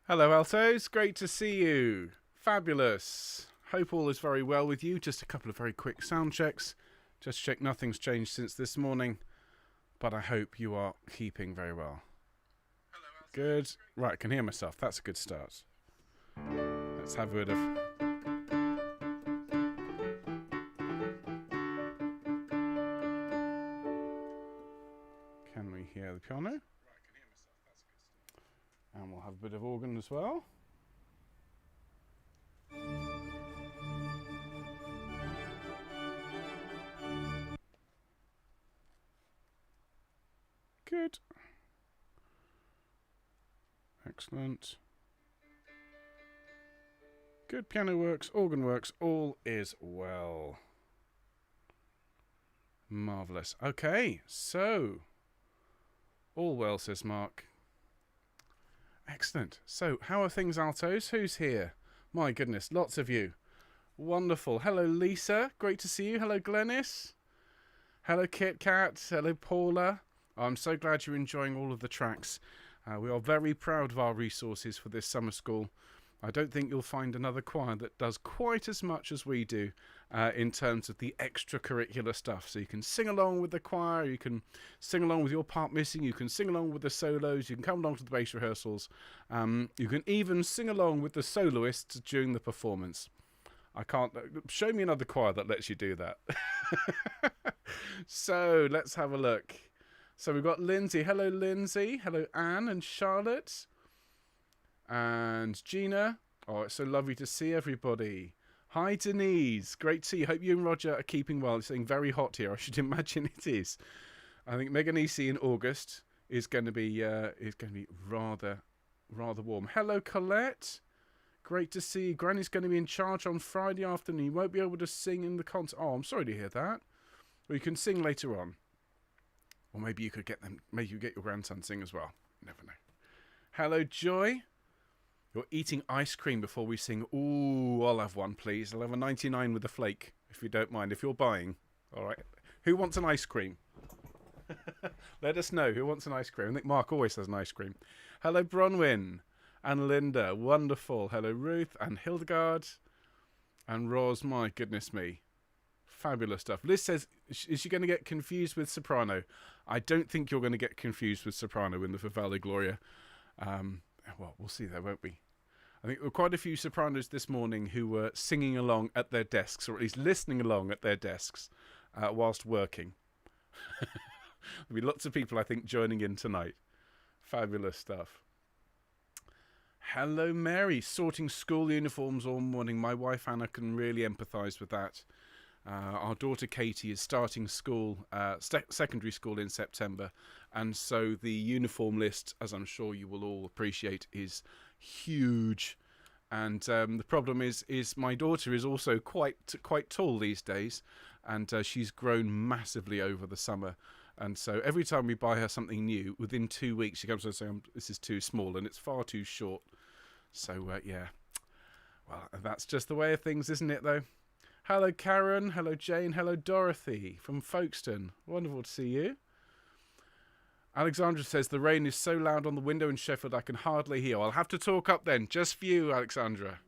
Hello, Altos. Great to see you. Fabulous. Hope all is very well with you. Just a couple of very quick sound checks. Just check nothing's changed since this morning, but I hope you are keeping very well. Good. Right, I can hear myself. That's a good start. Let's have a bit of... Can we hear the piano? And we'll have a bit of organ as well. Good. Excellent. Good. Piano works, organ works, all is well. Marvellous. Okay, so... All well, says Mark. Excellent. So, how are things, Altos? Who's here? My goodness, lots of you. Wonderful. Hello, Lisa. Great to see you. Hello, Glennis. Hello, Kit Kat. Hello, Paula. I'm so glad you're enjoying all of the tracks. We are very proud of our resources for this summer school. I don't think you'll find another choir that does quite as much as we do in terms of the extracurricular stuff. So you can sing along with the choir, you can sing along with your part missing, you can sing along with the solos, you can come along to the bass rehearsals, you can even sing along with the soloists during the performance. I can't... Show me another choir that lets you do that. So let's have a look. So we've got Lindsay. Hello, Lindsay. Hello, Anne and Charlotte. And Gina. Oh, it's so lovely to see everybody. Hi, Denise. Great to see you. Hope you and Roger are keeping well. It's getting very hot here. I should imagine it is. I think Meganisi in August is going to be rather warm. Hello, Colette. Great to see you. Granny's going to be in charge on Friday afternoon. You won't be able to sing in the concert. Oh, I'm sorry to hear that. Well, you can sing later on. Or maybe you could get them. Maybe you get your grandson sing as well. You never know. Hello, Joy. You're eating ice cream before we sing. Ooh, I'll have one, please. I'll have a 99 with a flake, if you don't mind. If you're buying, all right. Who wants an ice cream? Let us know who wants an ice cream. I think Mark always has an ice cream. Hello, Bronwyn and Linda. Wonderful. Hello, Ruth and Hildegard and Roz. My goodness me. Fabulous stuff. Liz says, is she going to get confused with soprano? I don't think you're going to get confused with soprano in the Vivaldi Gloria. Well, we'll see there, won't we? I think there were quite a few sopranos this morning who were singing along at their desks, or at least listening along at their desks whilst working. There'll be lots of people, I think, joining in tonight. Fabulous stuff. Hello, Mary. Sorting school uniforms all morning. My wife, Anna, can really empathise with that. Our daughter Katie is starting school, secondary school in September, and so the uniform list, as I'm sure you will all appreciate, is huge. And the problem is my daughter is also quite tall these days, and she's grown massively over the summer. And so every time we buy her something new, within 2 weeks she comes and says, "This is too small and it's far too short." So yeah, well, that's just the way of things, isn't it? Though. Hello, Karen. Hello, Jane. Hello, Dorothy from Folkestone. Wonderful to see you. Alexandra says, the rain is so loud on the window in Sheffield I can hardly hear. I'll have to talk up then, just for you, Alexandra.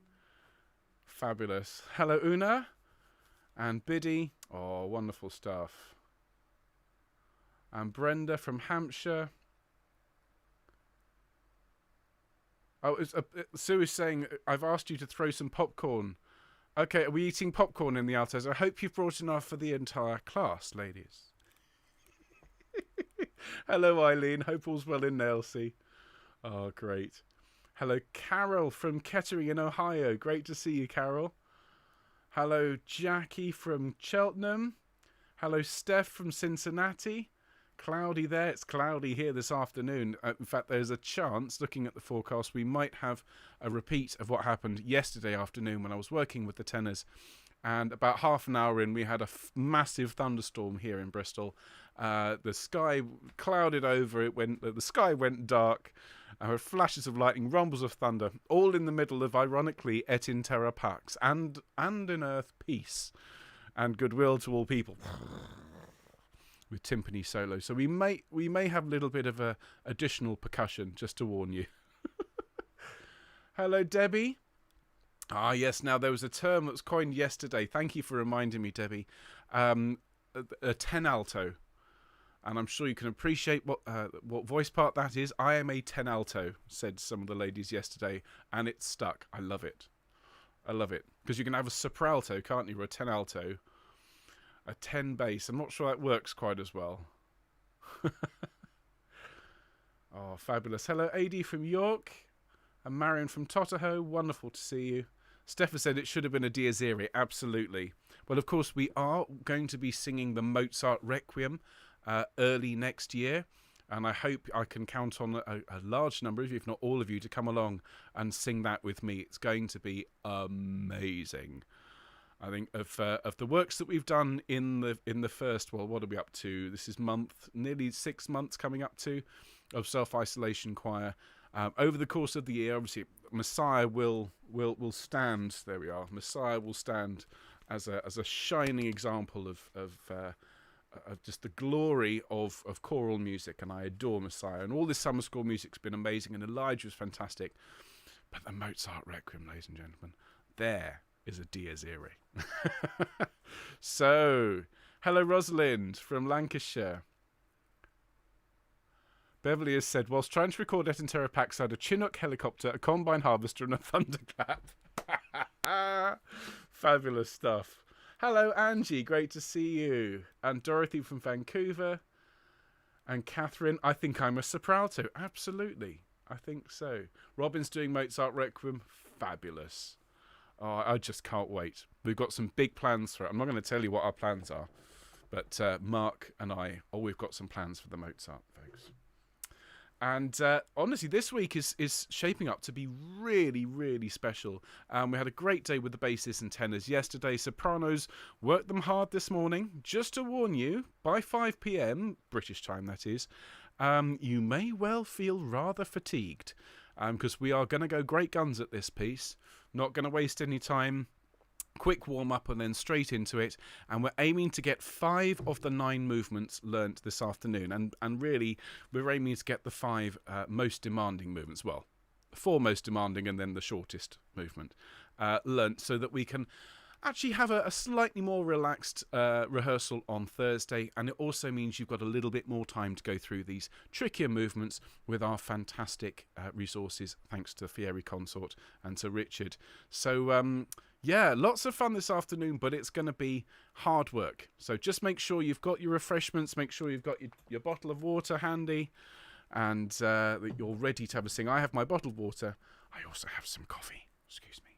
Fabulous. Hello, Una and Biddy. Oh, wonderful stuff. And Brenda from Hampshire. Oh, Sue is saying, I've asked you to throw some popcorn. Okay, are we eating popcorn in the Altos? I hope you've brought enough for the entire class, ladies. Hello, Eileen. Hope all's well in Elsie. Oh, great. Hello, Carol from Kettering in Ohio. Great to see you, Carol. Hello, Jackie from Cheltenham. Hello, Steph from Cincinnati. Cloudy there. It's cloudy here this afternoon. In fact, there's a chance, looking at the forecast, we might have a repeat of what happened yesterday afternoon when I was working with the tenors. And about half an hour in, we had a massive thunderstorm here in Bristol. The sky clouded over. The sky went dark. Flashes of lightning, rumbles of thunder, all in the middle of, ironically, Et in Terra Pax, and in earth peace and goodwill to all people. With timpani solo, so we may have a little bit of additional percussion, just to warn you. Hello, Debbie. Ah, yes. Now, there was a term that was coined yesterday. Thank you for reminding me, Debbie. A 10 alto. And I'm sure you can appreciate what voice part that is. I am a 10 alto, said some of the ladies yesterday. And it's stuck. I love it. I love it. Because you can have a sopralto, can't you? Or a 10 alto. A 10 bass. I'm not sure that works quite as well. Oh, fabulous. Hello, AD from York. And Marion from Totaho. Wonderful to see you. Steffa said it should have been a Dies Irae. Absolutely. Well, of course, we are going to be singing the Mozart Requiem early next year. And I hope I can count on a large number of you, if not all of you, to come along and sing that with me. It's going to be amazing. I think of the works that we've done in the first, well, what are we up to? This is nearly 6 months coming up to, of Self-Isolation Choir. Over the course of the year, obviously, Messiah will stand. There we are. Messiah will stand as a shining example of just the glory of choral music, and I adore Messiah. And all this summer school music's been amazing, and Elijah was fantastic. But the Mozart Requiem, ladies and gentlemen, there is a Dies Irae. So, hello Rosalind from Lancashire. Beverly has said, whilst trying to record it in Terra Pax, I had a Chinook helicopter, a combine harvester, and a thunderclap. Fabulous stuff. Hello, Angie. Great to see you. And Dorothy from Vancouver. And Catherine, I think I'm a sopralto. Absolutely. I think so. Robin's doing Mozart Requiem. Fabulous. Oh, I just can't wait. We've got some big plans for it. I'm not going to tell you what our plans are. But Mark and I, we've got some plans for the Mozart, folks. And honestly, this week is shaping up to be really, really special. We had a great day with the basses and tenors yesterday. Sopranos worked them hard this morning. Just to warn you, by 5 p.m, British time that is, you may well feel rather fatigued. Because we are going to go great guns at this piece. Not going to waste any time. Quick warm-up and then straight into it, and we're aiming to get 5 of the 9 movements learnt this afternoon, and really we're aiming to get the 5 most demanding movements, well, 4 most demanding and then the shortest movement learnt, so that we can actually have a slightly more relaxed rehearsal on Thursday. And it also means you've got a little bit more time to go through these trickier movements with our fantastic resources, thanks to Fieri Consort and to Richard. So yeah, lots of fun this afternoon, but it's going to be hard work. So just make sure you've got your refreshments, make sure you've got your bottle of water handy, and that you're ready to have a sing. I have my bottled water. I also have some coffee. Excuse me.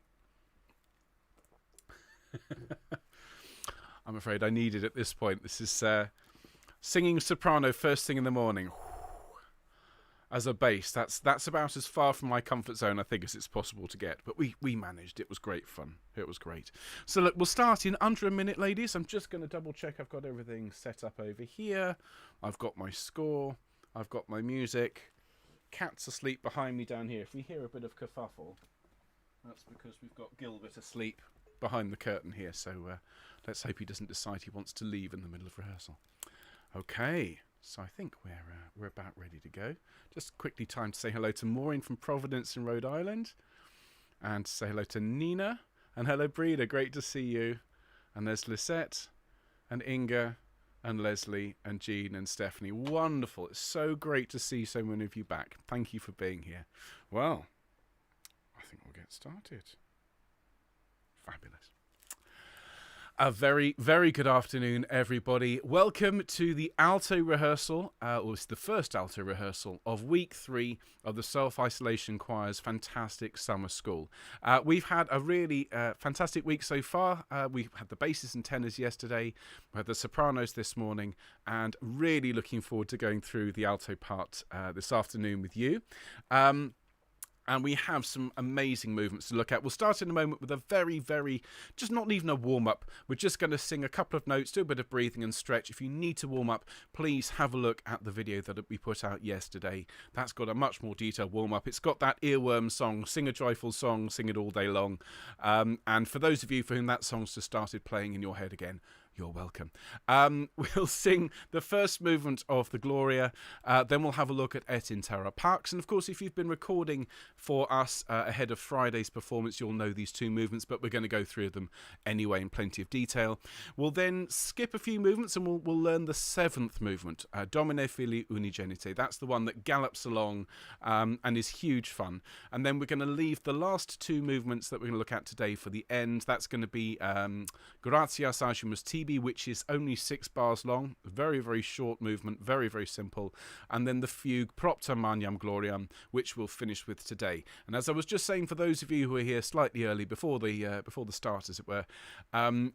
I'm afraid I need it at this point. This is singing soprano first thing in the morning. As a bass, that's about as far from my comfort zone, I think, as it's possible to get. But we managed. It was great fun. It was great. So look, we'll start in under a minute, ladies. I'm just going to double check I've got everything set up over here. I've got my score. I've got my music. Cat's asleep behind me down here. If we hear a bit of kerfuffle, that's because we've got Gilbert asleep behind the curtain here. So let's hope he doesn't decide he wants to leave in the middle of rehearsal. Okay. So I think we're about ready to go. Just quickly time to say hello to Maureen from Providence in Rhode Island. And to say hello to Nina. And hello, Breda. Great to see you. And there's Lisette and Inga and Leslie and Jean and Stephanie. Wonderful. It's so great to see so many of you back. Thank you for being here. Well, I think we'll get started. Fabulous. A very, very good afternoon, everybody. Welcome to the Alto rehearsal. It's the first Alto rehearsal of week 3 of the Self-Isolation Choir's fantastic summer school. We've had a really fantastic week so far. We had the basses and tenors yesterday. We had the sopranos this morning, and really looking forward to going through the alto part this afternoon with you. And we have some amazing movements to look at. We'll start in a moment with a very, very, just not even a warm-up. We're just going to sing a couple of notes, do a bit of breathing and stretch. If you need to warm up, please have a look at the video that we put out yesterday. That's got a much more detailed warm-up. It's got that earworm song, sing a joyful song, sing it all day long. And for those of you for whom that song's just started playing in your head again, You're welcome. We'll sing the first movement of the Gloria, then we'll have a look at Et in Terra Pax. And of course, if you've been recording for us ahead of Friday's performance, you'll know these two movements, but we're going to go through them anyway in plenty of detail. We'll then skip a few movements and we'll learn the seventh movement, Domine, Fili, Unigenite. That's the one that gallops along and is huge fun. And then we're going to leave the last two movements that we're going to look at today for the end. That's going to be Gratias, Agimus, Tibi, which is only 6 bars long. Very, very short movement, very, very simple. And then the fugue Propter, Magnam, Gloriam, which we'll finish with today. And as I was just saying, for those of you who are here slightly early, before the start, as it were,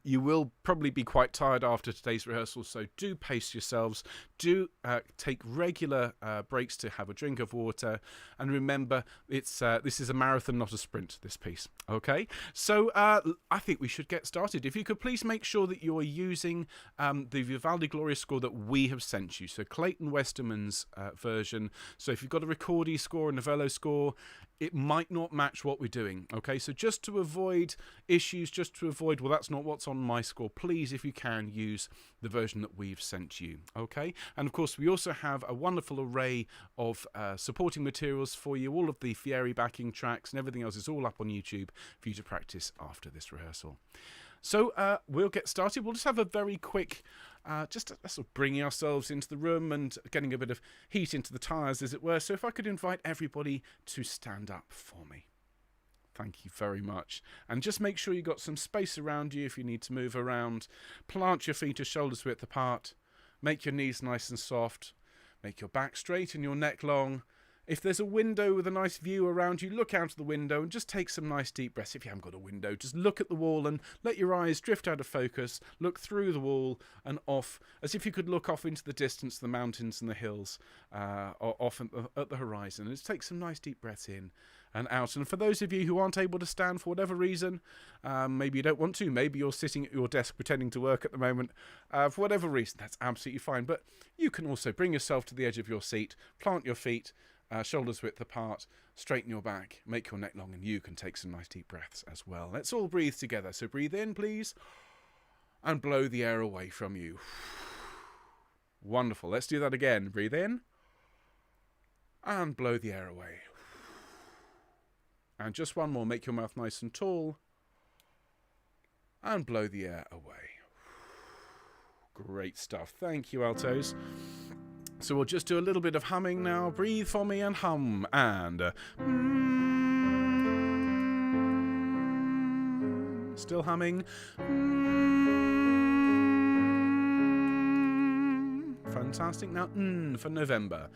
you will probably be quite tired after today's rehearsal, so do pace yourselves. Do take regular breaks to have a drink of water. And remember, this is a marathon, not a sprint, this piece. Okay? So I think we should get started. If you could please make sure that you're using the Vivaldi Gloria score that we have sent you. So Clayton Westerman's version. So if you've got a Ricordi score and a Velo score, it might not match what we're doing. Okay, so just to avoid issues, well, that's not what's on my score, please, if you can, use the version that we've sent you. Okay, and of course we also have a wonderful array of supporting materials for you. All of the Fieri backing tracks and everything else is all up on YouTube for you to practice after this rehearsal. So we'll get started. We'll just have a very quick, just sort of bringing ourselves into the room and getting a bit of heat into the tyres, as it were. So if I could invite everybody to stand up for me. Thank you very much. And just make sure you've got some space around you if you need to move around. Plant your feet as shoulders width apart. Make your knees nice and soft. Make your back straight and your neck long. If there's a window with a nice view around you, look out of the window and just take some nice deep breaths. If you haven't got a window, just look at the wall and let your eyes drift out of focus. Look through the wall and off, as if you could look off into the distance, the mountains and the hills, or off at the horizon. And just take some nice deep breaths in and out. And for those of you who aren't able to stand for whatever reason, maybe you don't want to, maybe you're sitting at your desk pretending to work at the moment, for whatever reason, that's absolutely fine. But you can also bring yourself to the edge of your seat, plant your feet, shoulders width apart, straighten your back, make your neck long, and you can take some nice deep breaths as well. Let's all breathe together. So breathe in, please, and blow the air away from you. Wonderful. Let's do that again. Breathe in, and blow the air away. And just one more. Make your mouth nice and tall, and blow the air away. Great stuff. Thank you, altos. So we'll just do a little bit of humming now. Breathe for me and hum. And still humming. Fantastic. Now for November.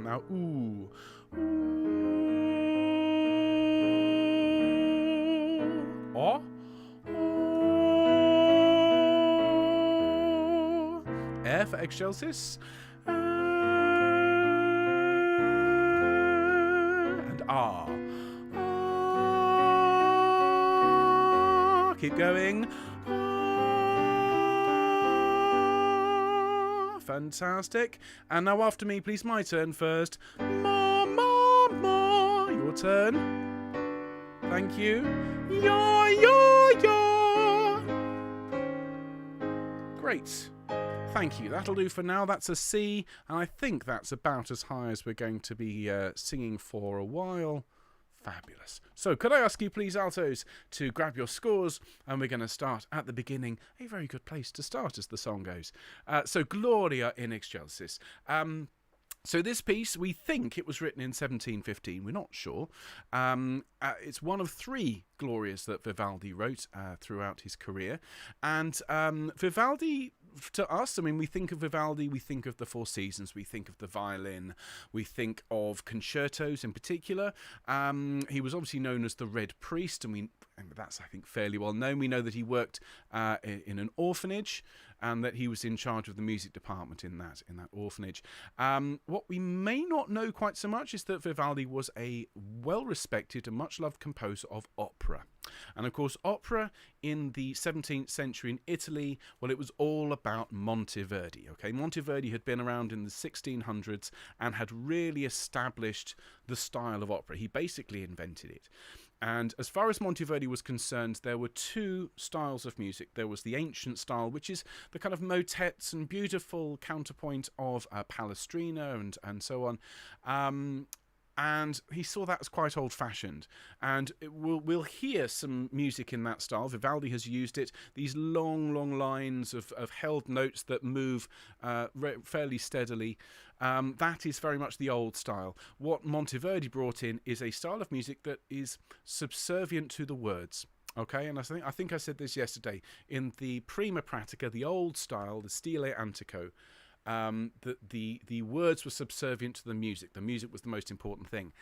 Now ooh. Oh. Air for Excelsis. And R. Keep going. Fantastic. And now after me, please, my turn first. Ma, ma, ma. Your turn. Thank you. Ya, ya, ya. Great. Thank you. That'll do for now. That's a C, and I think that's about as high as we're going to be singing for a while. Fabulous. So could I ask you, please, altos, to grab your scores, and we're going to start at the beginning. A very good place to start as the song goes. So Gloria in Excelsis. So this piece, we think it was written in 1715. We're not sure. It's one of 3 Glorias that Vivaldi wrote throughout his career. And Vivaldi, to us, I mean, we think of Vivaldi, we think of the Four Seasons, we think of the violin, we think of concertos in particular. He was obviously known as the Red Priest, and that's, I think, fairly well known. We know that he worked in an orphanage, and that he was in charge of the music department in that orphanage. What we may not know quite so much is that Vivaldi was a well-respected and much-loved composer of opera. And of course, opera in the 17th century in Italy, well, it was all about Monteverdi. Okay, Monteverdi had been around in the 1600s and had really established the style of opera. He basically invented it. And as far as Monteverdi was concerned, there were two styles of music. There was the ancient style, which is the kind of motets and beautiful counterpoint of Palestrina and so on. And he saw that as quite old-fashioned. And we'll hear some music in that style. Vivaldi has used it. These long, long lines of held notes that move fairly steadily. That is very much the old style. What Monteverdi brought in is a style of music that is subservient to the words. Okay, and I think I said this yesterday. In the Prima Pratica, the old style, the stile antico, the words were subservient to the music. The music was the most important thing.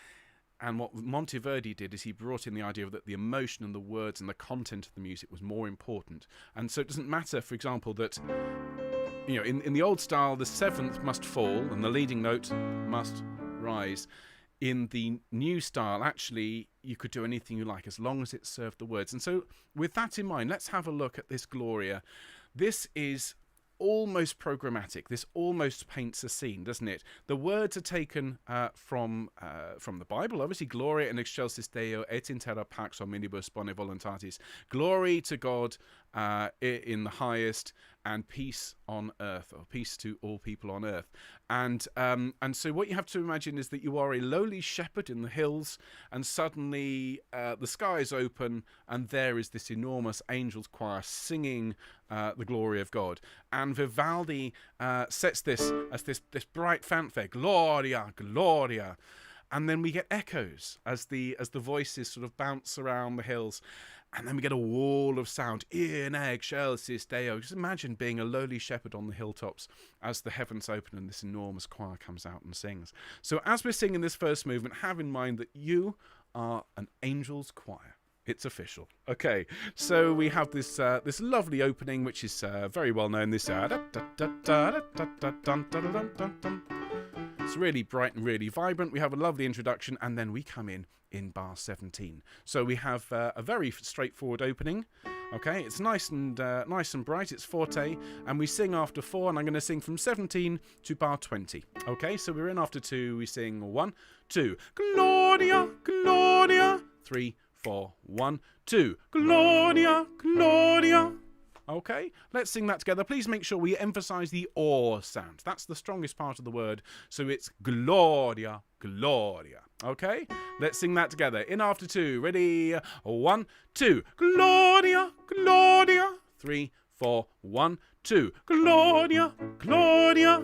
And what Monteverdi did is he brought in the idea that the emotion and the words and the content of the music was more important. And so it doesn't matter, for example, that in the old style, the seventh must fall and the leading note must rise. In the new style, actually, you could do anything you like as long as it served the words. And so with that in mind, let's have a look at this Gloria. This is almost programmatic. This almost paints a scene, doesn't it? The words are taken from the Bible, obviously. Gloria in excelsis Deo et in terra pax hominibus bone voluntatis. Glory to God in the highest, and peace on earth, or peace to all people on earth. And so what you have to imagine is that you are a lowly shepherd in the hills, and suddenly the skies open, and there is this enormous angels choir singing the glory of God. And Vivaldi sets this as this bright fanfare, Gloria, Gloria. And then we get echoes as the voices sort of bounce around the hills. And then we get a wall of sound. In excelsis Deo. Just imagine being a lowly shepherd on the hilltops as the heavens open and this enormous choir comes out and sings. So as we're singing this first movement, have in mind that you are an angel's choir. It's official. Okay, so we have this lovely opening, which is very well known. This it's really bright and really vibrant. We have a lovely introduction, and then we come in bar 17. So we have a very straightforward opening. Okay, it's nice and bright. It's forte, and we sing after 4, and I'm going to sing from 17 to bar 20. Okay, so we're in after 2. We sing 1, 2, Gloria, Gloria, 3, 4, 1, 2, Gloria, Gloria. Okay, let's sing that together. Please make sure we emphasize the or sound. That's the strongest part of the word. So it's Gloria, Gloria. Okay, let's sing that together. In after 2. Ready? 1, 2, Gloria, Gloria. 3, 4, 1, 2, Gloria, Gloria.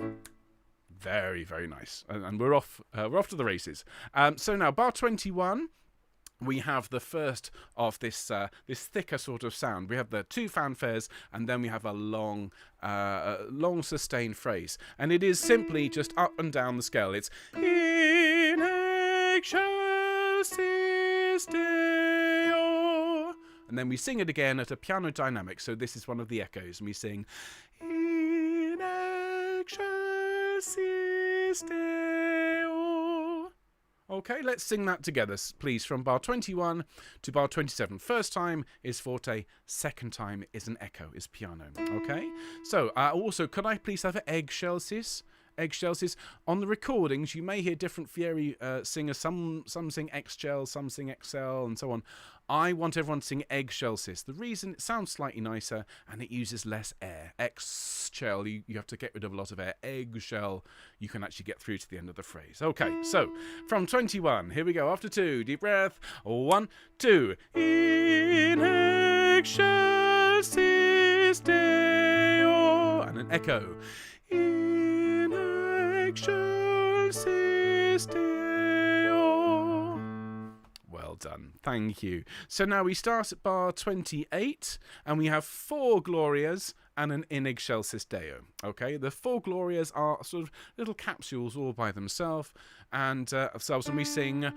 Very, very nice. And we're off to the races. So now, bar 21. We have the first of this thicker sort of sound. We have the 2 fanfares, and then we have a long sustained phrase. And it is simply just up and down the scale. It's in excelsis Deo. And then we sing it again at a piano dynamic. So this is one of the echoes. And we sing in excelsis Deo. Okay, let's sing that together, please, from bar 21 to bar 27. First time is forte, second time is an echo, is piano. Okay, so also, could I please have an Excelsis? Excelsis. On the recordings, you may hear different Fieri singers. Some sing Excel, some sing Excel, and so on. I want everyone to sing Excelsis. The reason, it sounds slightly nicer, and it uses less air. Excel, you have to get rid of a lot of air. Eggshell, you can actually get through to the end of the phrase. Okay, so from 21, here we go. After 2, deep breath. 1, 2. In excelsis Deo. And an echo. In excelsis Deo. Well done. Thank you. So now we start at bar 28, and we have 4 Glorias and an In Excelsis Deo. Okay, the 4 Glorias are sort of little capsules all by themselves, and when we sing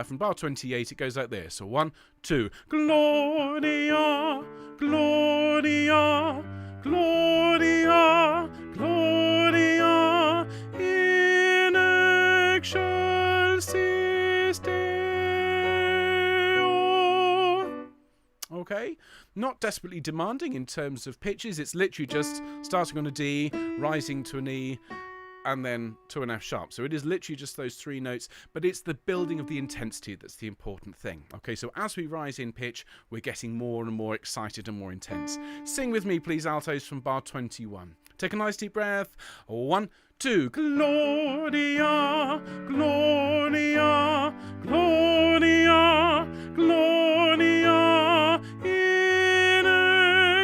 from bar 28, it goes like this. So 1, 2, Gloria, Gloria, Gloria, Gloria, in excelsis Deo. Okay, not desperately demanding in terms of pitches. It's literally just starting on a D, rising to an E, and then to an F sharp. So it is literally just those 3 notes, but it's the building of the intensity that's the important thing. Okay, so as we rise in pitch, we're getting more and more excited and more intense. Sing with me, please, altos, from bar 21. Take a nice deep breath. 1, 2. Gloria, Gloria, Gloria, Gloria, in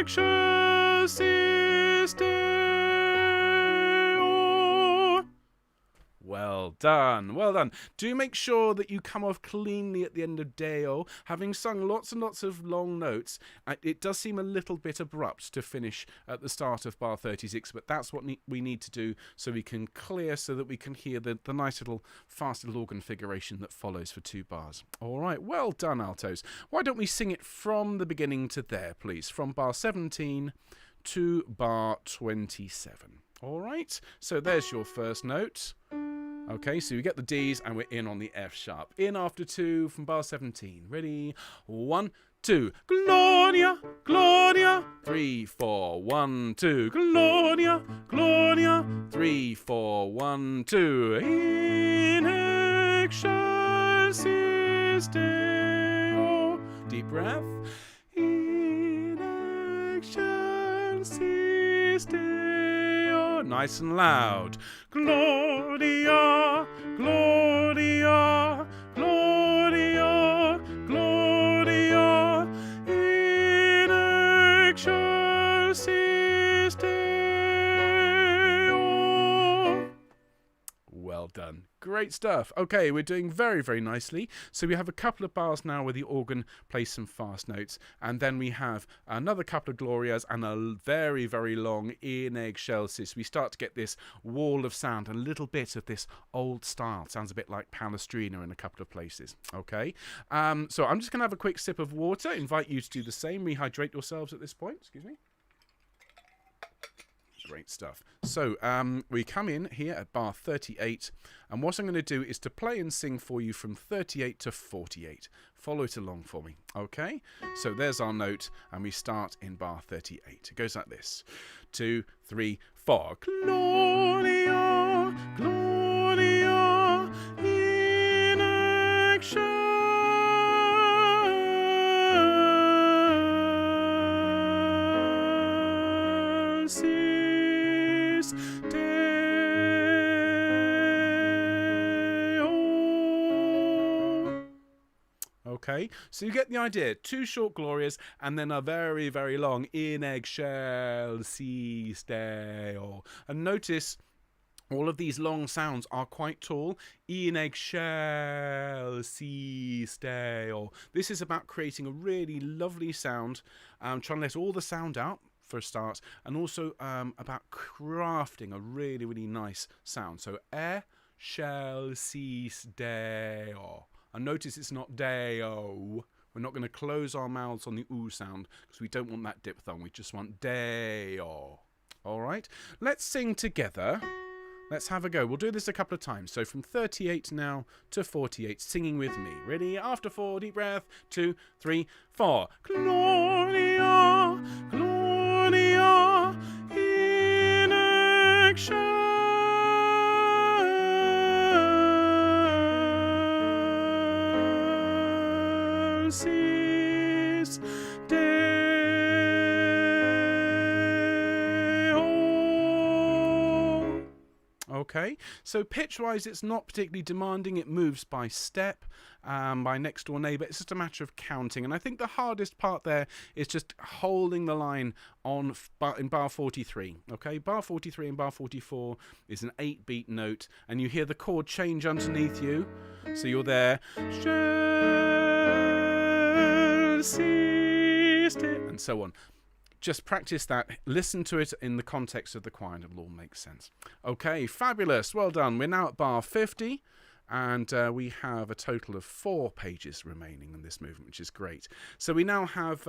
excelsis Deo. Well done, well done. Do make sure that you come off cleanly at the end of Deo. Having sung lots and lots of long notes, it does seem a little bit abrupt to finish at the start of bar 36, but that's what we need to do so we can clear, so that we can hear the nice little fast little organ figuration that follows for 2 bars. All right, well done, altos. Why don't we sing it from the beginning to there, please, from bar 17 to bar 27. All right, so there's your first note. Okay, so we get the D's and we're in on the F sharp. In after 2 from bar 17. Ready? 1, 2. Gloria, Gloria. 3, 4, 1, 2. Gloria, Gloria. 3, 4, 1, 2. In excelsis Deo. Deep breath. In excelsis Deo. Nice and loud. Gloria, Gloria, Gloria, Gloria, in excelsis Deo. Well done. Great stuff. Okay, we're doing very, very nicely. So we have a couple of bars now where the organ plays some fast notes, and then we have another couple of Glorias and a very, very long in excelsis. We start to get this wall of sound, a little bit of this old style. Sounds a bit like Palestrina in a couple of places. Okay, so I'm just going to have a quick sip of water. Invite you to do the same. Rehydrate yourselves at this point. Excuse me. Great stuff. So we come in here at bar 38, and what I'm going to do is to play and sing for you from 38 to 48. Follow it along for me, okay? So there's our note, and we start in bar 38. It goes like this. 2, 3, 4. Gloria, Gloria, in excelsis Deo. Okay, so you get the idea. 2 short Glorias and then a very, very long in excelsis Deo. And notice all of these long sounds are quite tall. In excelsis Deo. This is about creating a really lovely sound, trying to let all the sound out for a start, and also about crafting a really, really nice sound. So excelsis Deo. And notice it's not Deo. We're not going to close our mouths on the oo sound because we don't want that diphthong. We just want Deo. All right? Let's sing together. Let's have a go. We'll do this a couple of times. So from 38 now to 48, singing with me. Ready? After 4, deep breath. 2, 3, 4. Gloria, Gloria, in excelsis Deo. Okay, so pitch-wise, it's not particularly demanding. It moves by step, by next door neighbour. It's just a matter of counting. And I think the hardest part there is just holding the line on in bar 43. Okay, bar 43 and bar 44 is an 8-beat note, and you hear the chord change underneath you. So you're there. And so on. Just practice that, listen to it in the context of the choir, and it'll all make sense. Okay, fabulous, well done. We're now at bar 50, and we have a total of 4 pages remaining in this movement, which is great. So we now have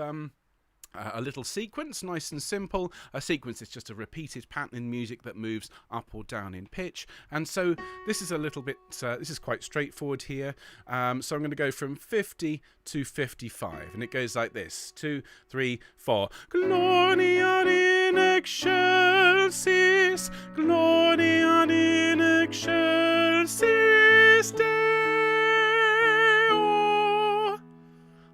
a little sequence, nice and simple. A sequence is just a repeated pattern in music that moves up or down in pitch. And so this is a little bit, this is quite straightforward here. So I'm going to go from 50 to 55. And it goes like this. 2, 3, 4. Gloria in excelsis, Gloria in excelsis Deo.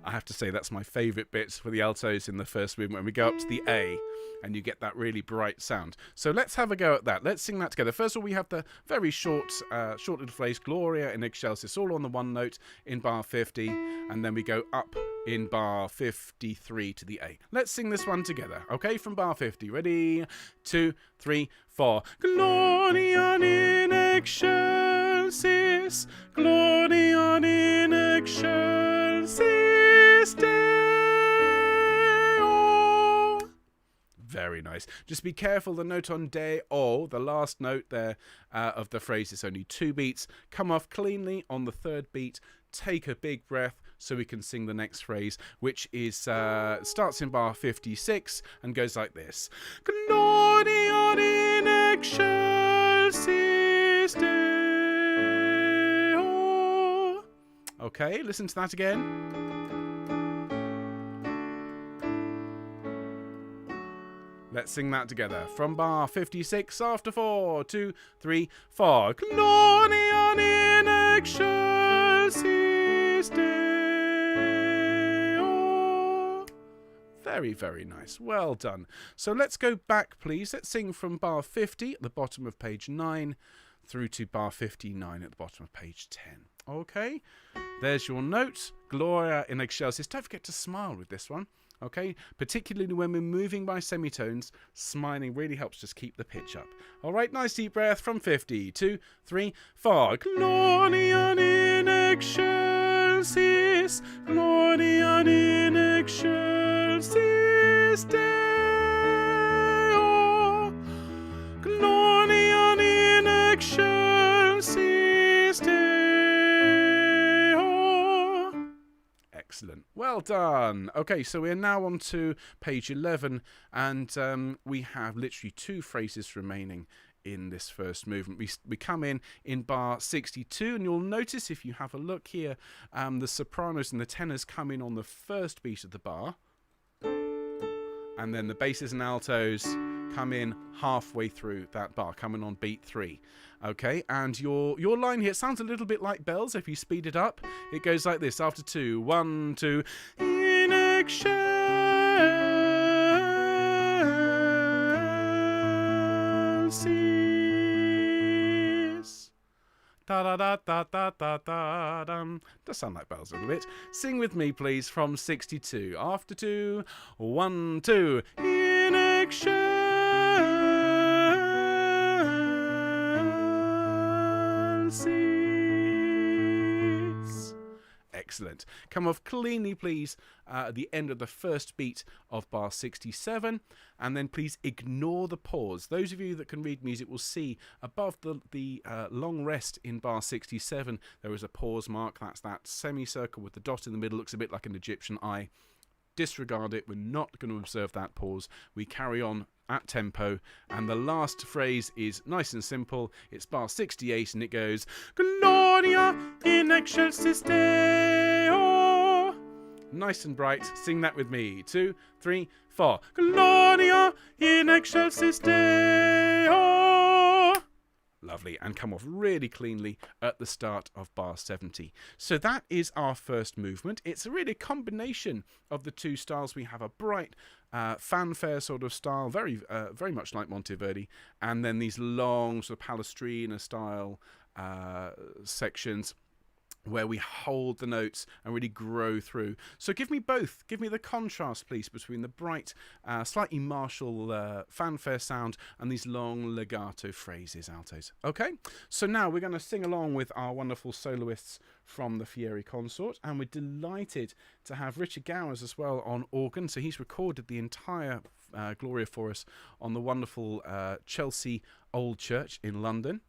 I have to say that's my favourite bit for the altos in the first movement, when we go up to the A and you get that really bright sound. So let's have a go at that. Let's sing that together. First of all, we have the very short little phrase, Gloria in excelsis, all on the one note in bar 50, and then we go up in bar 53 to the A. Let's sing this one together, okay, from bar 50. Ready? 2, 3, 4. Gloria in excelsis, Gloria in excelsis Deo. Very nice. Just be careful, the note on Deo, the last note there of the phrase, is only 2 beats. Come off cleanly on the 3rd beat. Take a big breath so we can sing the next phrase, which is starts in bar 56 and goes like this. Gloria in excelsis Deo. Okay, listen to that again. Let's sing that together. From bar 56 after 4, 2, 3, 4. Gloria in excelsis Deo. Very, very nice. Well done. So let's go back, please. Let's sing from bar 50 at the bottom of page 9 through to bar 59 at the bottom of page 10. Okay, there's your note. Gloria in excelsis. Don't forget to smile with this one. Okay, particularly when we're moving by semitones, smiling really helps just keep the pitch up. All right, nice deep breath from 50, 2, 3, 4. Gloria in excelsis, Gloria in excelsis Deo. Gloria in excelsis Deo. Excellent. Well done. Okay, so we're now on to page 11, and we have literally 2 phrases remaining in this first movement. We come in bar 62, and you'll notice if you have a look here, the sopranos and the tenors come in on the 1st beat of the bar, and then the basses and altos come in halfway through that bar, coming on beat 3. Okay, and your line here, it sounds a little bit like bells. If you speed it up, it goes like this. After 2, 1, 2. In excelsis. Da da da da da da da dum. Does sound like bells a little bit. Sing with me, please, from 62. After 2, 1, 2. In excelsis. Excellent. Come off cleanly, please, at the end of the 1st beat of bar 67, and then please ignore the pause. Those of you that can read music will see above the long rest in bar 67 there is a pause mark. That's that semicircle with the dot in the middle. Looks a bit like an Egyptian eye. Disregard it. We're not going to observe that pause. We carry on at tempo, and the last phrase is nice and simple. It's bar 68, and it goes, Gloria in excelsis Deo. Nice and bright. Sing that with me. 2, 3, 4. Gloria in excelsis Deo. Lovely, and come off really cleanly at the start of bar 70. So that is our first movement. It's a really combination of the 2 styles. We have a bright fanfare sort of style, very much like Monteverdi, and then these long sort of Palestrina style sections where we hold the notes and really grow through. So give me both. Give me the contrast, please, between the bright, slightly martial fanfare sound and these long legato phrases, altos. Okay, so now we're going to sing along with our wonderful soloists from the Fieri Consort, and we're delighted to have Richard Gowers as well on organ. So he's recorded the entire Gloria for us on the wonderful Chelsea Old Church in London.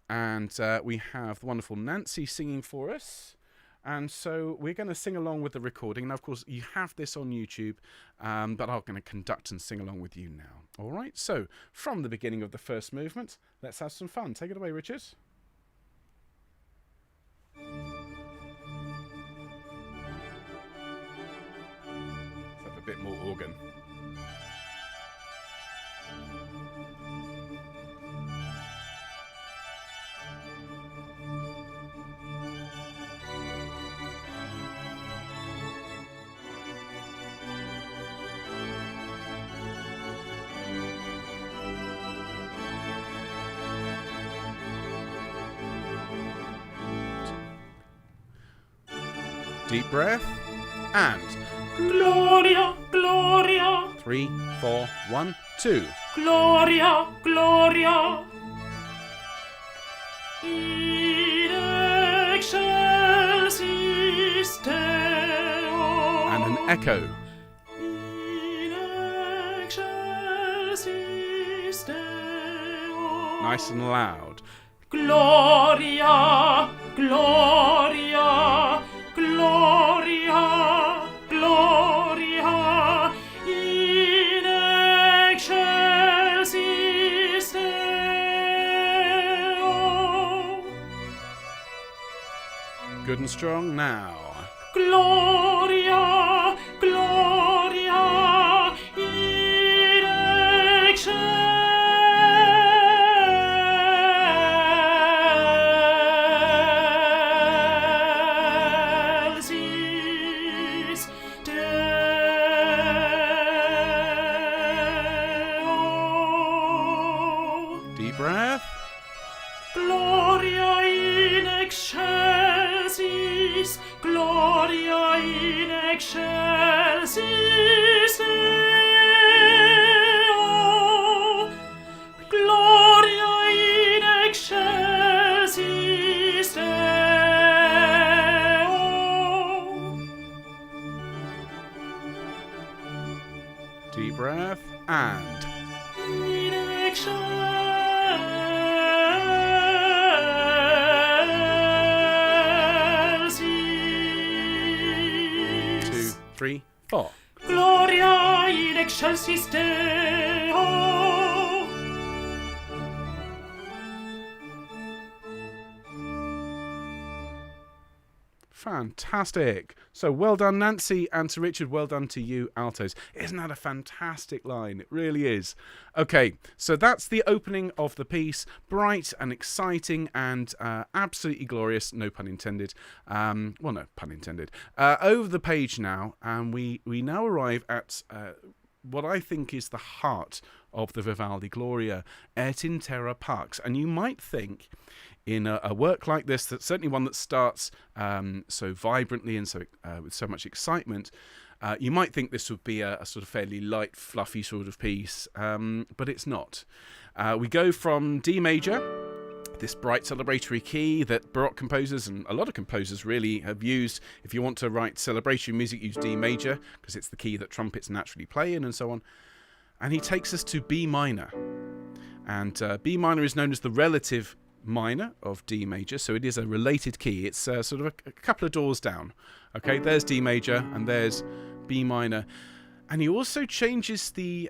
And we have the wonderful Nancy singing for us. And so we're going to sing along with the recording. Now, of course, you have this on YouTube, but I'm going to conduct and sing along with you now. All right, so from the beginning of the first movement, let's have some fun. Take it away, Richard. Let's have a bit more organ. Deep breath. And Gloria, Gloria. 3, 4, 1, 2. Gloria, Gloria. In excelsis Deo. And an echo. In excelsis Deo. Nice and loud. Gloria, Gloria, Gloria, Gloria, in excelsis Deo. Good and strong now. Gloria, Gloria, in excelsis Deo. Deep breath. Gloria in excelsis, Gloria in excelsis Deo. Gloria in excelsis Deo. Deep breath. And In excelsis. 2, 3, 4. Gloria in excelsis Deo. Fantastic. So well done, Nancy, and to Richard, well done to you, altos. Isn't that a fantastic line? It really is. Okay, so that's the opening of the piece. Bright and exciting and absolutely glorious, no pun intended. Well, no pun intended. Over the page now, and we now arrive at what I think is the heart of the Vivaldi Gloria, Et in Terra Pax. And you might think, in a work like this, that's certainly one that starts so vibrantly and so with so much excitement, you might think this would be a sort of fairly light, fluffy sort of piece, but it's not. We go from D major, this bright celebratory key that Baroque composers and a lot of composers really have used. If you want to write celebratory music, use D major, because it's the key that trumpets naturally play in and so on. And he takes us to B minor. And B minor is known as the relative minor of D major, so it is a related key. It's sort of a couple of doors down. Okay, there's D major and there's B minor, and he also changes the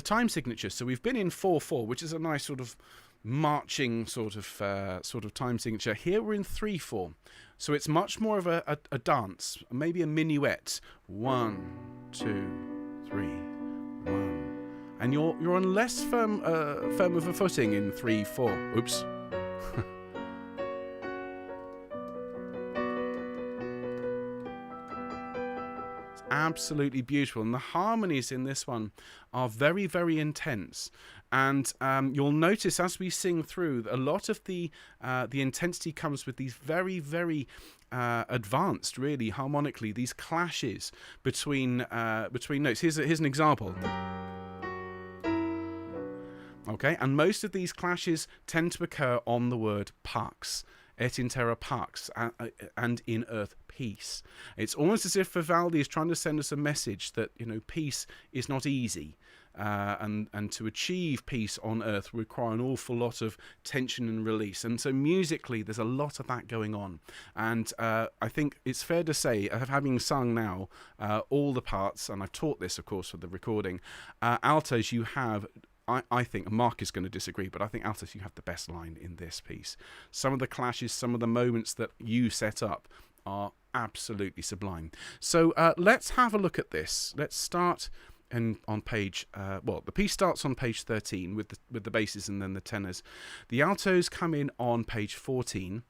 time signature. So we've been in 4/4, which is a nice sort of marching sort of time signature. Here we're in 3/4, so it's much more of a dance, maybe a minuet. 1, 2, 3, 1, and you're on less firm of a footing in 3/4. Oops. Absolutely beautiful, and the harmonies in this one are very, very intense. And you'll notice as we sing through, a lot of the intensity comes with these very, very advanced, really harmonically, these clashes between notes. Here's an example. Okay, and most of these clashes tend to occur on the word pax. Et in terra pax, and in earth peace. It's almost as if Vivaldi is trying to send us a message that, you know, peace is not easy, and to achieve peace on earth require an awful lot of tension and release. And so musically, there's a lot of that going on. And I think it's fair to say, having sung now all the parts, and I've taught this, of course, for the recording, altos, you have. I think, Mark is going to disagree, but I think altos, you have the best line in this piece. Some of the clashes, some of the moments that you set up are absolutely sublime. So let's have a look at this. Let's start on page, the piece starts on page 13 with the basses and then the tenors. The altos come in on page 14.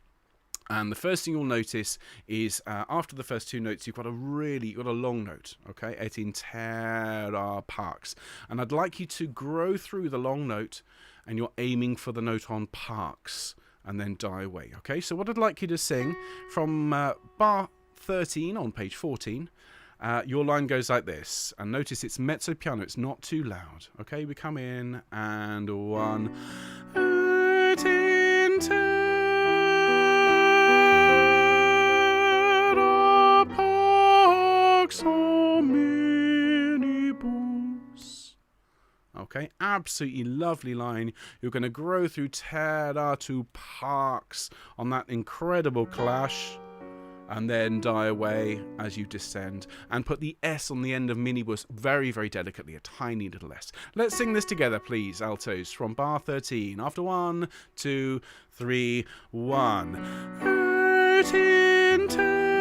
And the first thing you'll notice is after the first two notes, you've got a long note, okay? Et in terra pax. And I'd like you to grow through the long note, and you're aiming for the note on pax, and then die away, okay? So what I'd like you to sing from bar 13 on page 14. Your line goes like this, and notice it's mezzo piano, it's not too loud. Okay, we come in, and 1. Et in terra pax hominibus. Okay, absolutely lovely line. You're going to grow through terra to pax on that incredible clash, and then die away as you descend, and put the S on the end of minibus very, very delicately, a tiny little S. Let's sing this together, please, altos, from bar 13. After 1, 2, 3, 1. Et in terra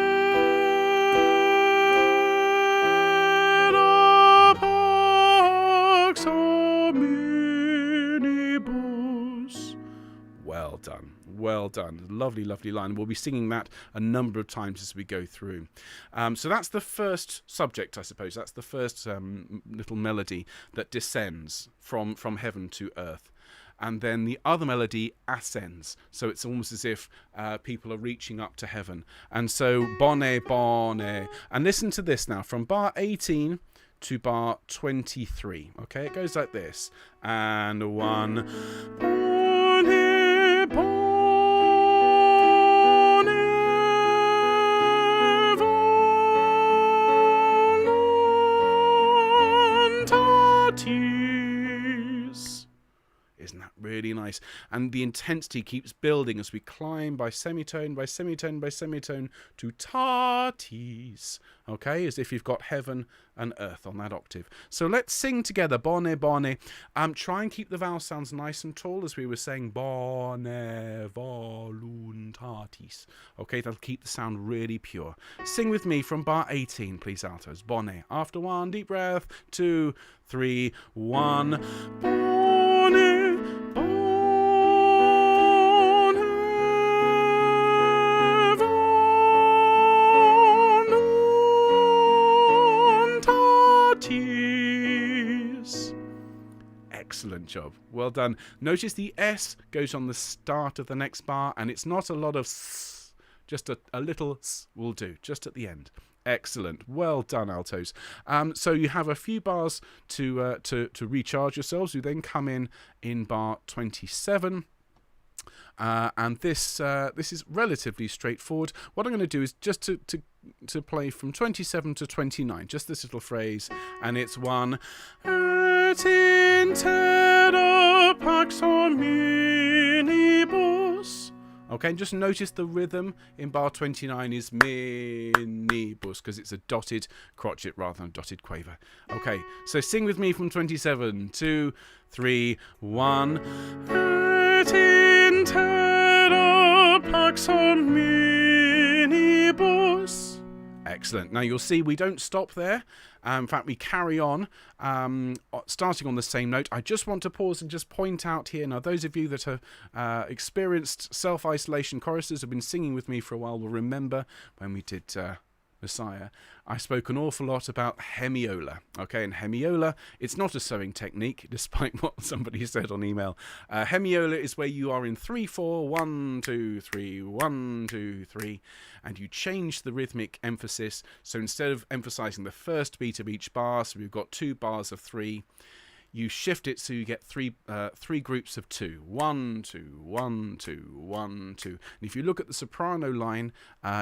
pax hominibus. Well done. Well done. Lovely, lovely line. We'll be singing that a number of times as we go through. So that's the first subject, I suppose. That's the first little melody that descends from heaven to earth. And then the other melody ascends. So it's almost as if people are reaching up to heaven. And so, bonne, bonne. And listen to this now, from bar 18 to bar 23. Okay, it goes like this. And 1. Bonne, bonne. Isn't that really nice? And the intensity keeps building as we climb by semitone, by semitone, by semitone to tatis. Okay, as if you've got heaven and earth on that octave. So let's sing together, bonne, bonne. Try and keep the vowel sounds nice and tall, as we were saying, bonne voluntatis. Okay, that'll keep the sound really pure. Sing with me from bar 18, please, altos. Bonne. After 1, deep breath. 2, 3, 1. Bonne. Excellent job. Well done. Notice the S goes on the start of the next bar, and it's not a lot of s, just a little s will do, just at the end. Excellent. Well done, altos. So you have a few bars to recharge yourselves. You then come in bar 27. And this is relatively straightforward. What I'm going to do is just to play from 27 to 29, just this little phrase, and it's 1. Et in terra pax hominibus. Okay, and just notice the rhythm in bar 29 is minibus, because it's a dotted crotchet rather than a dotted quaver. Okay, so sing with me from 27, 2, 3, 1. Et in terra pax hominibus. Excellent. Now you'll see we don't stop there. In fact, we carry on, starting on the same note. I just want to pause and just point out here, now those of you that have experienced self-isolation choruses, have been singing with me for a while, will remember when we did Messiah, I spoke an awful lot about hemiola. Okay, and hemiola, it's not a sewing technique, despite what somebody said on email. Hemiola is where you are in 3/4, 1, 2, 3, 1, 2, 3, and you change the rhythmic emphasis. So instead of emphasizing the first beat of each bar, so we've got 2 bars of 3, you shift it so you get three groups of 2. 1, 2, 1, 2, 1, 2. And if you look at the soprano line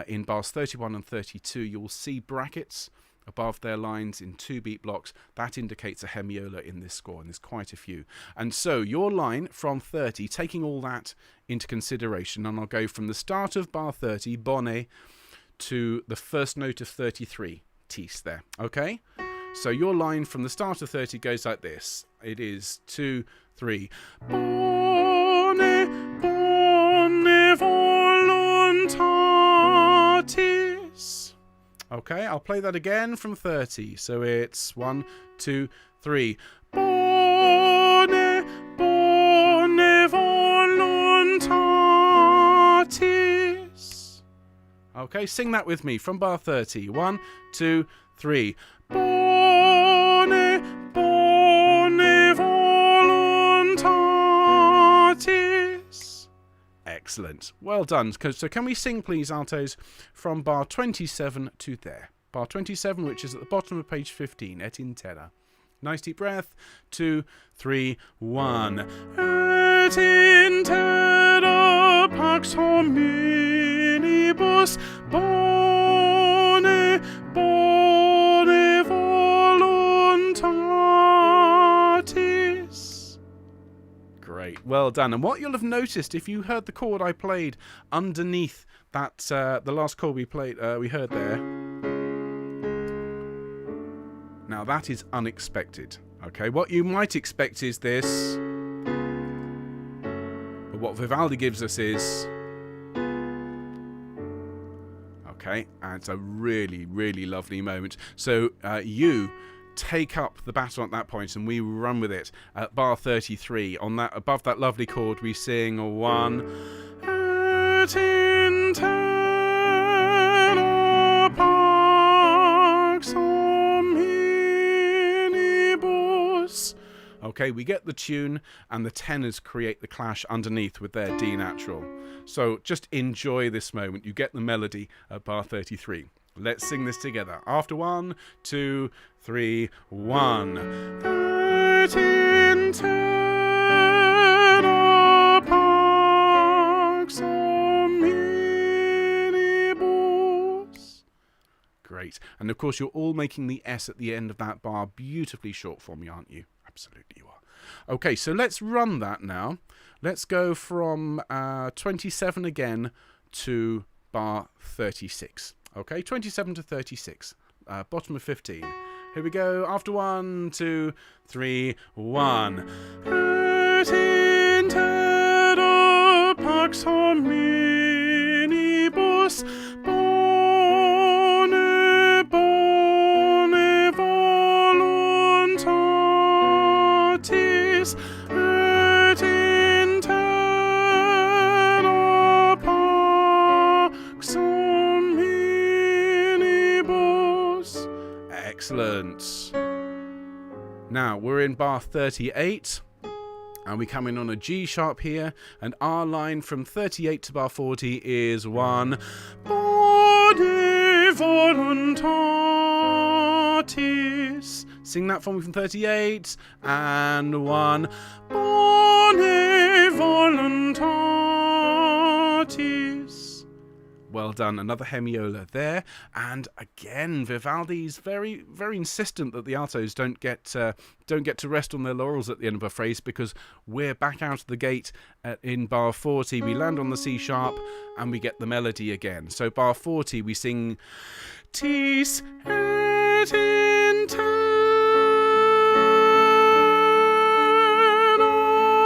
in bars 31 and 32, you'll see brackets above their lines in 2 beat blocks. That indicates a hemiola in this score, and there's quite a few. And so your line from 30, taking all that into consideration, and I'll go from the start of bar 30, bonne, to the first note of 33, tis there. Okay? So your line from the start of 30 goes like this. It is 2, 3. Bonne, bonne voluntatis. Okay, I'll play that again from 30. So it's 1, 2, 3. Bonne, bonne voluntatis. Okay, sing that with me from bar 30. 1, 2, 3. Bonne, bonne voluntatis. Excellent. Well done. So can we sing, please, altos, from bar 27 to there? Bar 27, which is at the bottom of page 15, et in terra. Nice deep breath. 2, 3, 1. Et in terra pax hominibus bone voluntatis. Great, well done. And what you'll have noticed if you heard the chord I played underneath that, the last chord we heard there. Now that is unexpected. Okay, what you might expect is this, but what Vivaldi gives us is. Okay, and it's a really, really lovely moment. So you take up the battle at that point, and we run with it at bar 33. On that, above that lovely chord, we sing a 1. Et in terra pax hominibus. Okay, we get the tune, and the tenors create the clash underneath with their D natural. So just enjoy this moment. You get the melody at bar 33. Let's sing this together. After 1, 2, 3, 1. Et in terra pax hominibus. Great. And of course, you're all making the S at the end of that bar beautifully short for me, aren't you? Absolutely you are. Okay, so let's run that now. Let's go from 27 again to bar 36. Okay, 27 to 36. Bottom of 15. Here we go. After 1, 2, 3, 1. Et in terra pax hominibus bone voluntatis. Et in terra pax hominibus. Excellent. Now we're in bar 38. And we come in on a G sharp here, and our line from 38 to bar 40 is 1. Bone voluntatis. Sing that for me from 38, and 1. Bone voluntatis. Well done. Another hemiola there, and again, Vivaldi's very, very insistent that the altos don't get to rest on their laurels at the end of a phrase, because we're back out of the gate in bar 40. We land on the C sharp, and we get the melody again. So bar 40, we sing Tis et in terra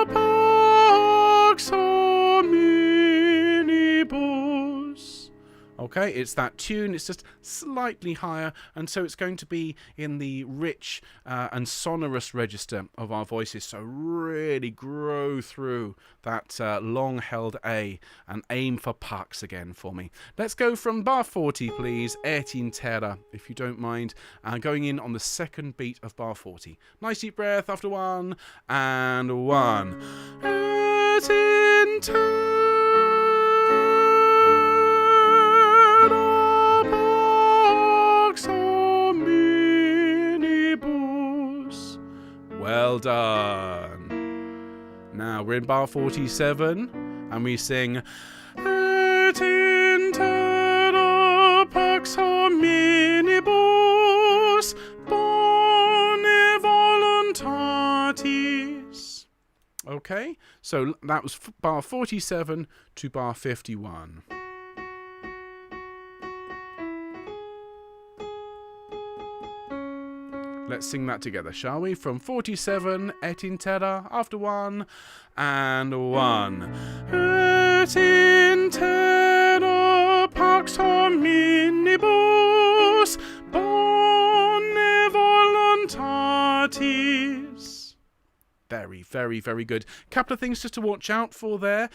pax hominibus. Okay, it's that tune, it's just slightly higher, and so it's going to be in the rich and sonorous register of our voices, so really grow through that long-held A and aim for pax again for me. Let's go from bar 40, please, et in terra, if you don't mind, going in on the second beat of bar 40. Nice deep breath after 1, and 1. Et in terra pax hominibus. Well done. Now we're in bar 47, and we sing Et in terra pax hominibus bone voluntatis. Okay, so that was bar 47 to bar 51. Let's sing that together, shall we? From 47, et in terra, after 1, and 1. Et in terra pax hominibus bone voluntatis. Very, very, very good. Couple of things just to watch out for there.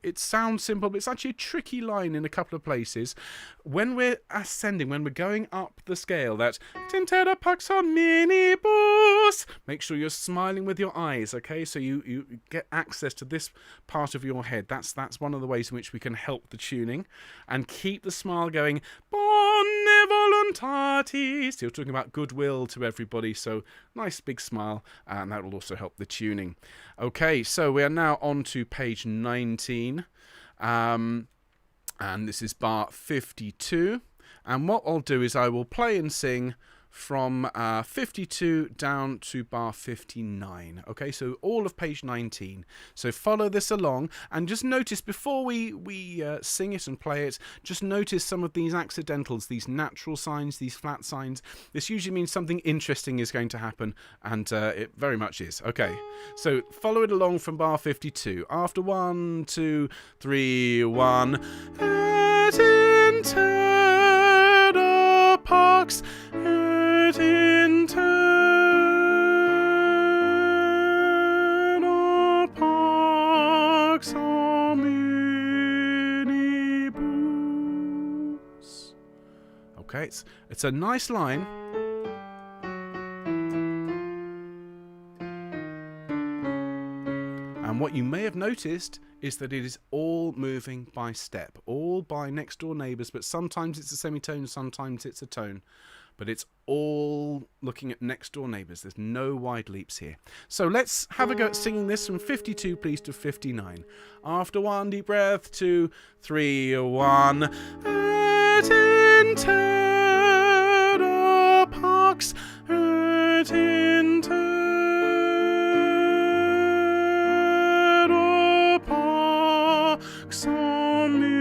It sounds simple, but it's actually a tricky line in a couple of places. When we're ascending, when we're going up the scale, that Terra Pax minibus, make sure you're smiling with your eyes, okay? So you get access to this part of your head. That's one of the ways in which we can help the tuning. And keep the smile going. Bone voluntatis. You're talking about goodwill to everybody, so nice big smile, and that will also help the tuning. Okay, so we are now on to page 19, and this is bar 52. And what I'll do is I will play and sing from 52 down to bar 59. Okay, so all of page 19. So follow this along, and just notice before we sing it and play it, just notice some of these accidentals, these natural signs, these flat signs. This usually means something interesting is going to happen, and it very much is. Okay, so follow it along from bar 52. After 1, 2, 3, 1. Et in Terra Pax, et in Terra Pax minibus. Okay, it's a nice line. And what you may have noticed is that it is all moving by step, all by next door neighbours, but sometimes it's a semitone, sometimes it's a tone. But it's all looking at next door neighbours. There's no wide leaps here. So let's have a go at singing this from 52, please, to 59. After 1, deep breath, 2, 3, 1. Et in Terra Pax, et in Terra Pax minibus.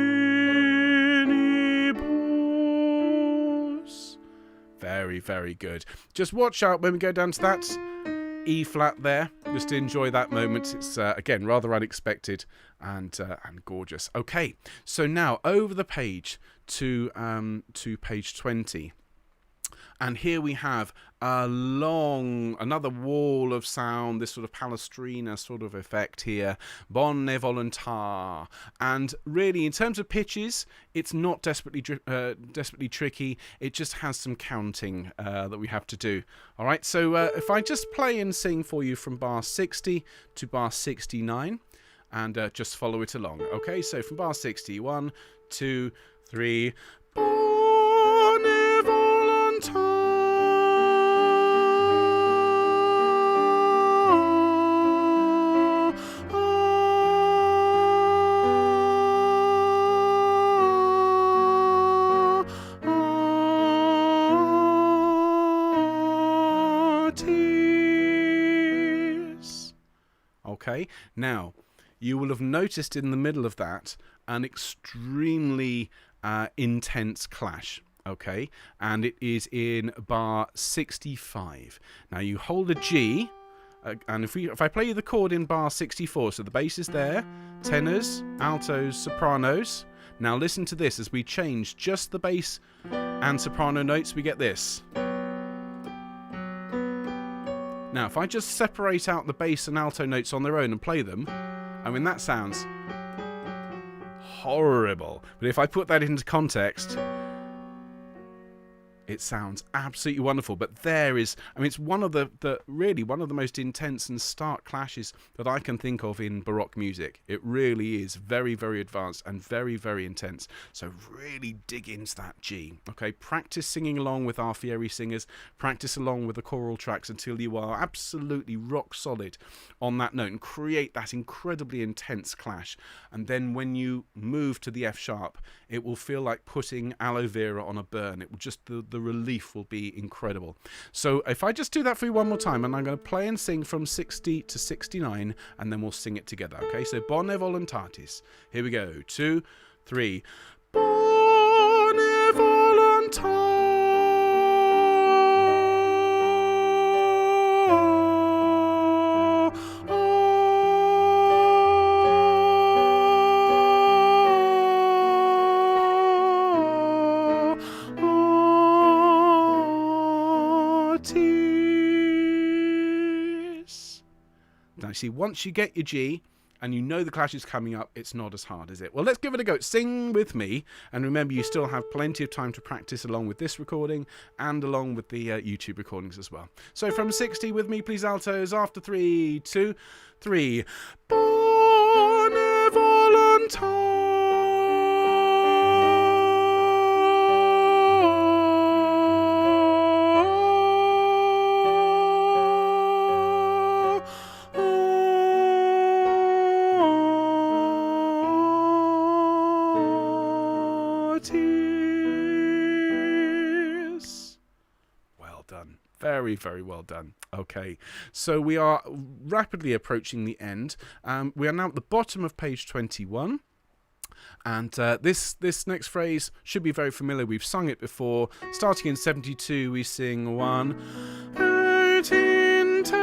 Very, very good. Just watch out when we go down to that E flat there. Just enjoy that moment. It's again rather unexpected and gorgeous. Okay, so now over the page to page 20. And here we have another wall of sound, this sort of palestrina sort of effect here. Bonne volontar. And really, in terms of pitches, it's not desperately tricky. It just has some counting that we have to do. All right, so if I just play and sing for you from bar 60 to bar 69, and just follow it along. Okay, so from bar 60, 1, 2, 3. Bonne volontar. Okay, now you will have noticed in the middle of that an extremely intense clash. Okay, and it is in bar 65. Now you hold a G, and if I play you the chord in bar 64, so the bass is there, tenors, altos, sopranos. Now listen to this as we change just the bass and soprano notes. We get this. Now, if I just separate out the bass and alto notes on their own and play them, I mean, that sounds horrible. But if I put that into context, it sounds absolutely wonderful. But there is, I mean, it's one of the really one of the most intense and stark clashes that I can think of in Baroque music. It really is very, very advanced and very, very intense. So really dig into that G. Okay, practice singing along with our Fieri singers. Practice along with the choral tracks until you are absolutely rock solid on that note and create that incredibly intense clash. And then when you move to the F sharp, it will feel like putting aloe vera on a burn. It will just the relief will be incredible. So if I just do that for you one more time, and I'm going to play and sing from 60 to 69, and then we'll sing it together. Okay, so Bonne voluntatis. Here we go. 2, 3. Bonne voluntatis. You see, once you get your G and you know the clash is coming up, it's not as hard, is it? Well, let's give it a go. Sing with me. And remember, you still have plenty of time to practice along with this recording and along with the YouTube recordings as well. So from 60 with me, please, altos, after 3, 2, 3. Well done. Very, very well done. Okay, so we are rapidly approaching the end. We are now at the bottom of page 21. And this next phrase should be very familiar. We've sung it before. Starting in 72, we sing 1. Et in terra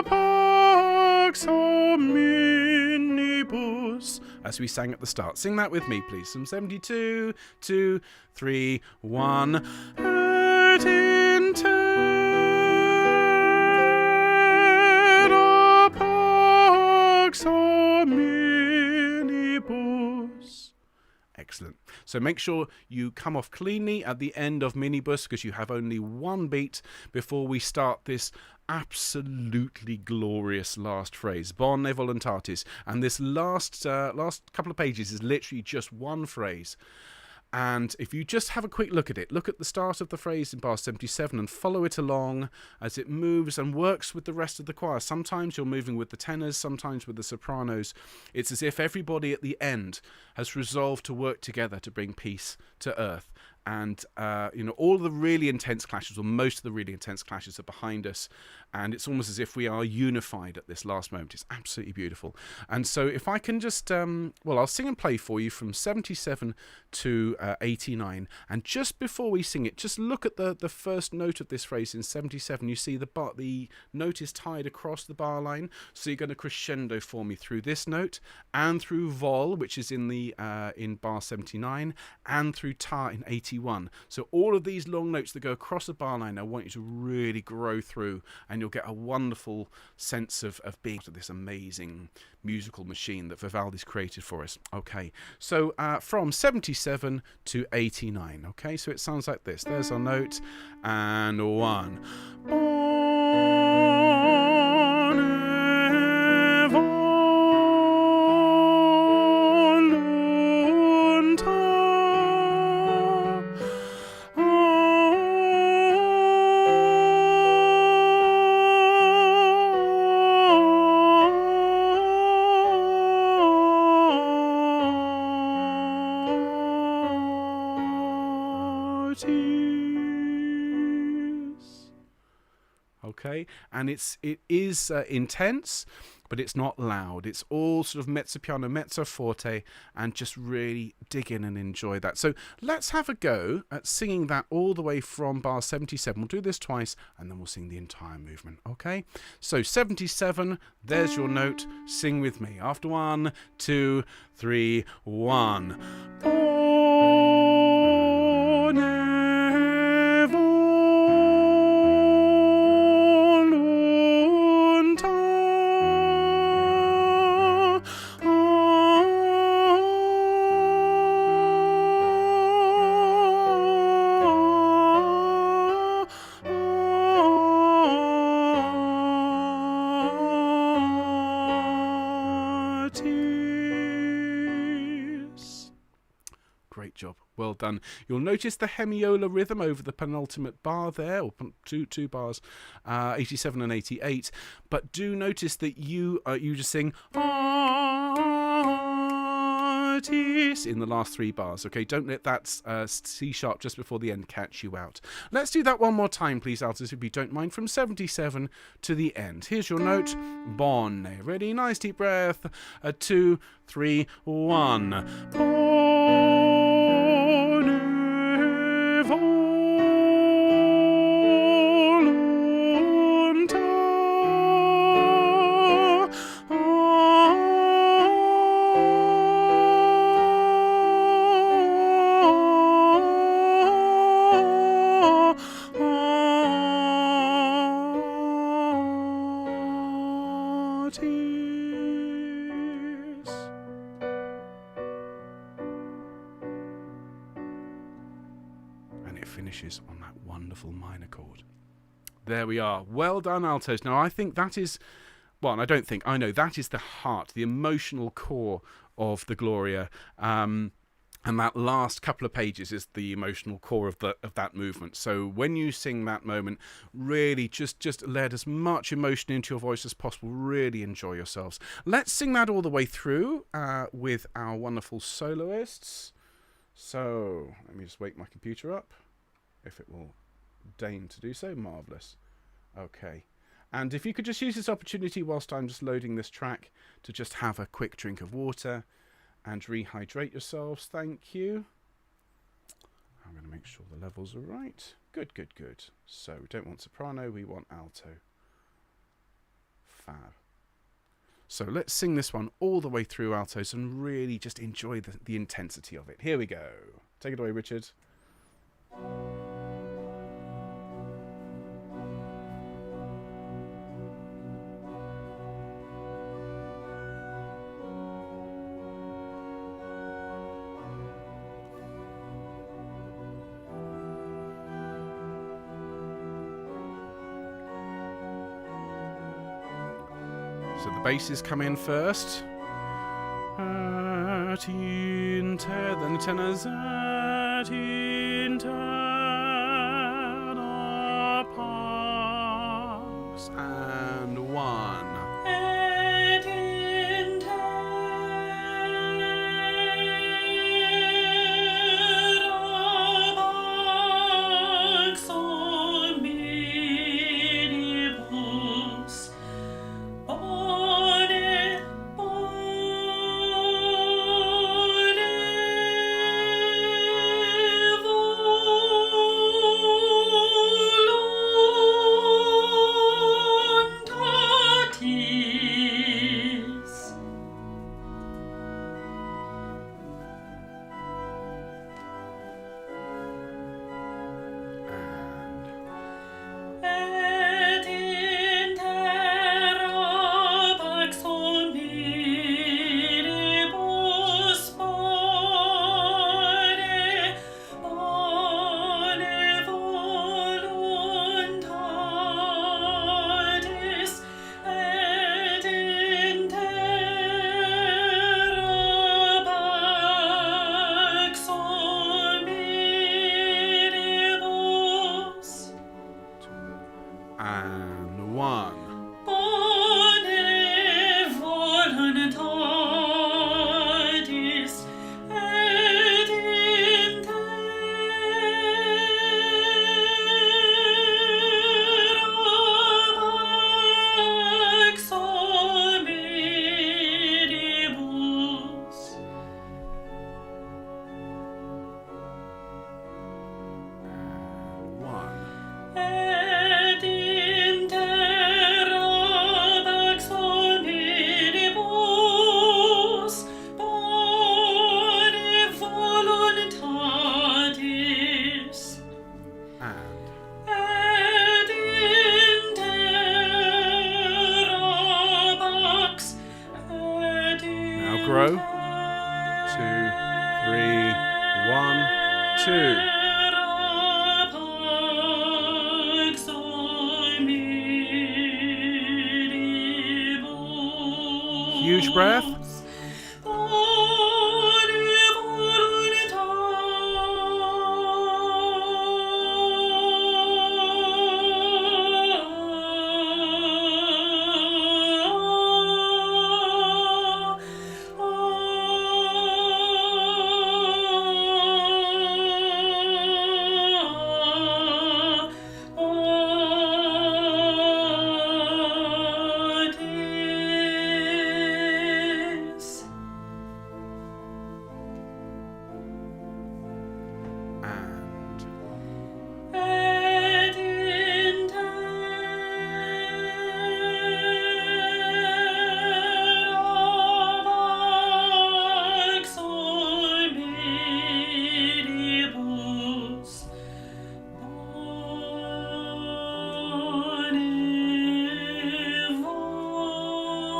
pax omnibus. As we sang at the start. Sing that with me, please. From 72, 2, 3, 1. Et in terra pax omnibus. Excellent. So make sure you come off cleanly at the end of minibus, because you have only one beat before we start this absolutely glorious last phrase, Bone voluntatis. And this last couple of pages is literally just one phrase. And if you just have a quick look at it, look at the start of the phrase in bar 77 and follow it along as it moves and works with the rest of the choir. Sometimes you're moving with the tenors, sometimes with the sopranos. It's as if everybody at the end has resolved to work together to bring peace to earth. And, all the really intense clashes, or most of the really intense clashes, are behind us. And it's almost as if we are unified at this last moment. It's absolutely beautiful. And so if I can just, I'll sing and play for you from 77 to 89. And just before we sing it, just look at the first note of this phrase in 77. You see the note is tied across the bar line. So you're going to crescendo for me through this note and through vol, which is in bar 79, and through ta in 81. So all of these long notes that go across the bar line, I want you to really grow through, and you'll get a wonderful sense of being part of this amazing musical machine that Vivaldi's created for us. Okay, so from 77 to 89. Okay, so it sounds like this. There's our note, and 1. Okay, and it is intense, but it's not loud. It's all sort of mezzo piano, mezzo forte, and just really dig in and enjoy that. So let's have a go at singing that all the way from bar 77. We'll do this twice, and then we'll sing the entire movement. Okay, so 77, there's your note. Sing with me. After 1, 2, 3, 1. Great job. Well done. You'll notice the hemiola rhythm over the penultimate bar there, or two bars, 87 and 88. But do notice that you just sing artis in the last 3 bars. Okay, don't let that C sharp just before the end catch you out. Let's do that one more time, please, altos, if you don't mind, from 77 to the end. Here's your note. Bonne. Ready? Nice deep breath. 2, 3, 1. finishes on that wonderful minor chord. There we are. Well done, altos. Now, I think that is... Well, I don't think. I know that is the heart, the emotional core of the Gloria. And that last couple of pages is the emotional core of that movement. So when you sing that moment, really just let as much emotion into your voice as possible. Really enjoy yourselves. Let's sing that all the way through with our wonderful soloists. So let me just wake my computer up, if it will deign to do so. Marvellous. Okay. And if you could just use this opportunity whilst I'm just loading this track to just have a quick drink of water and rehydrate yourselves. Thank you. I'm going to make sure the levels are right. Good, good, good. So we don't want soprano, we want alto. Fab. So let's sing this one all the way through, altos, and really just enjoy the intensity of it. Here we go. Take it away, Richard. So the basses come in first. At inter, then the tenors. At inter pax. And one. Et in terra pax omnibus. And one. Grow. 2, 3, 1, 2. Huge breath.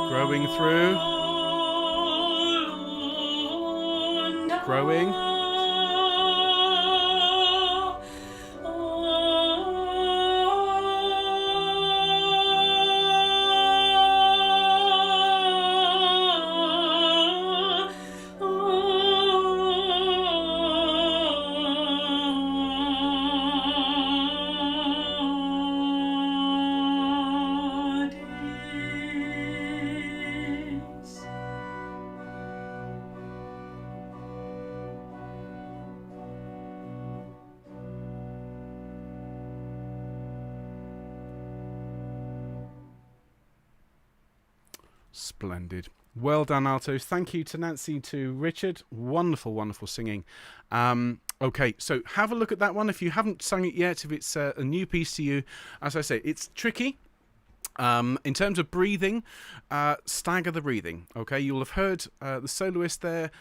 Growing through. Growing. Splendid. Well done, altos. Thank you to Nancy, to Richard. Wonderful, wonderful singing. Okay, so have a look at that one. If you haven't sung it yet, if it's a new piece to you, as I say, it's tricky. In terms of breathing, stagger the breathing. Okay, you'll have heard the soloist there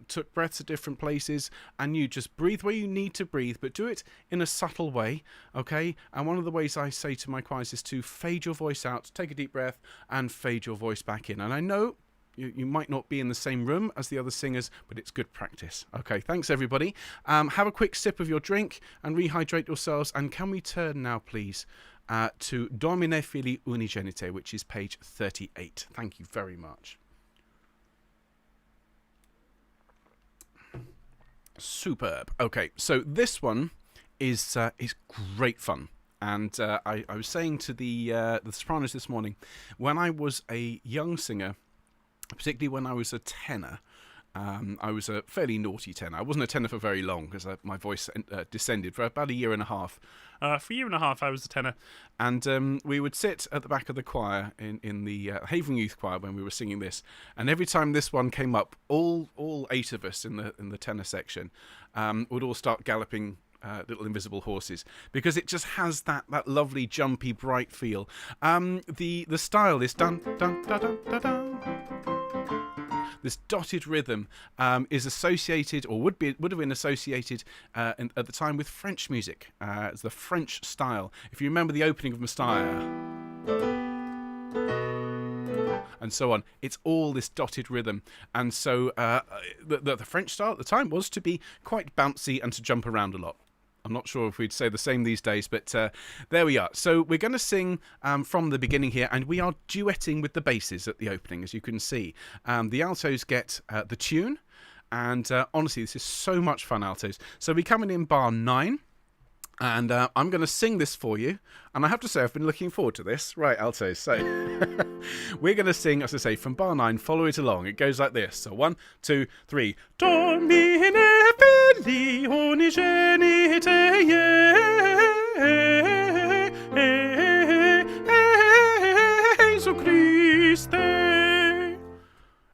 took breaths at different places, and you just breathe where you need to breathe, but do it in a subtle way. Okay, and one of the ways I say to my choirs is to fade your voice out, take a deep breath, and fade your voice back in. And I know you might not be in the same room as the other singers, but it's good practice. Okay, thanks everybody. Have a quick sip of your drink and rehydrate yourselves. And can we turn now, please, to Domine, Fili, Unigenite, which is page 38. Thank you very much. Superb. Okay, so this one is great fun. And I was saying to the sopranos this morning, when I was a young singer, particularly when I was a tenor, I was a fairly naughty tenor. I wasn't a tenor for very long because my voice descended for about a year and a half. For a year and a half, I was a tenor. And we would sit at the back of the choir in the Haven Youth Choir when we were singing this. And every time this one came up, all 8 of us in the tenor section would all start galloping little invisible horses, because it just has that lovely jumpy bright feel. The style is dun dun dun dun dun dun. This dotted rhythm is associated, or would have been associated at the time with French music. It's the French style. If you remember the opening of Messiah, and so on, it's all this dotted rhythm. And so the French style at the time was to be quite bouncy and to jump around a lot. I'm not sure if we'd say the same these days, but there we are. So we're going to sing from the beginning here, and we are duetting with the basses at the opening, as you can see. The altos get the tune, and honestly, this is so much fun, altos. So we come in bar 9, and I'm going to sing this for you. And I have to say, I've been looking forward to this. Right, altos. So we're going to sing, as I say, from bar 9. Follow it along. It goes like this. So 1, 2, 3. Domine, Fili, Unigenite, Jesu Christe.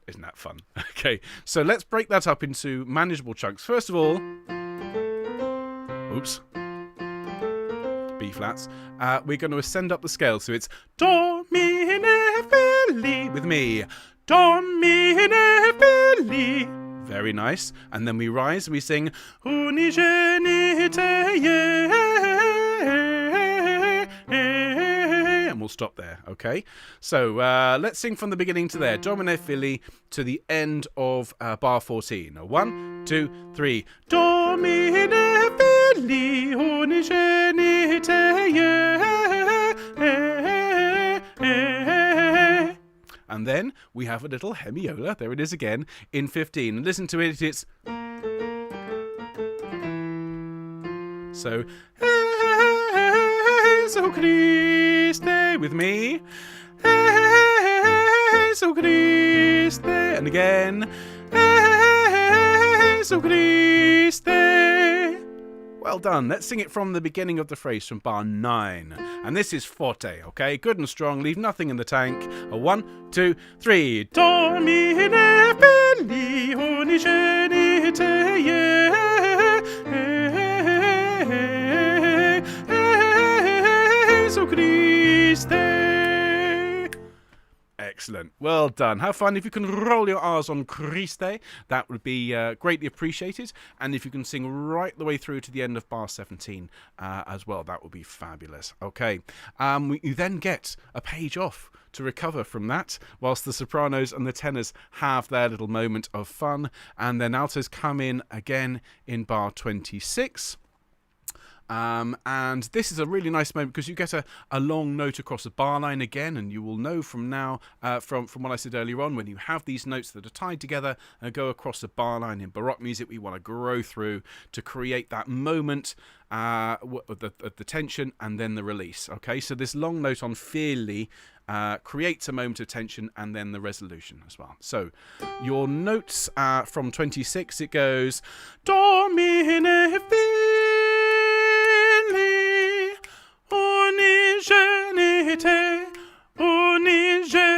Isn't that fun? Okay, so let's break that up into manageable chunks. First of all, oops. B flats. We're going to ascend up the scale, so it's Domine, Fili with me. Domine, Fili. Very nice. And then we rise and we sing Unigenite, and we'll stop there. Okay. So let's sing from the beginning to there. Domine, Fili to the end of bar 14. 1, 2, 3. Domine, Fili, Unigenite, and then we have a little hemiola. There it is again in 15. And listen to it. It's so Jesu Christe with me. Jesu Christe, and again Jesu Christe. Well done. Let's sing it from the beginning of the phrase, from bar 9. And this is forte, okay? Good and strong. Leave nothing in the tank. 1, 2, 3. Domine, Fili, Unigenite, Jesu Christe. Excellent. Well done. Have fun. If you can roll your R's on Christe, that would be greatly appreciated. And if you can sing right the way through to the end of bar 17 as well, that would be fabulous. Okay. You then get a page off to recover from that, whilst the sopranos and the tenors have their little moment of fun. And then altos come in again in bar 26. And this is a really nice moment because you get a long note across the bar line again, and you will know from now, from what I said earlier on, when you have these notes that are tied together and go across the bar line in Baroque music, we want to grow through to create that moment of the tension and then the release. Okay, so this long note on Fili creates a moment of tension and then the resolution as well. So your notes from 26, it goes Domine, Unigenite, Unigenite,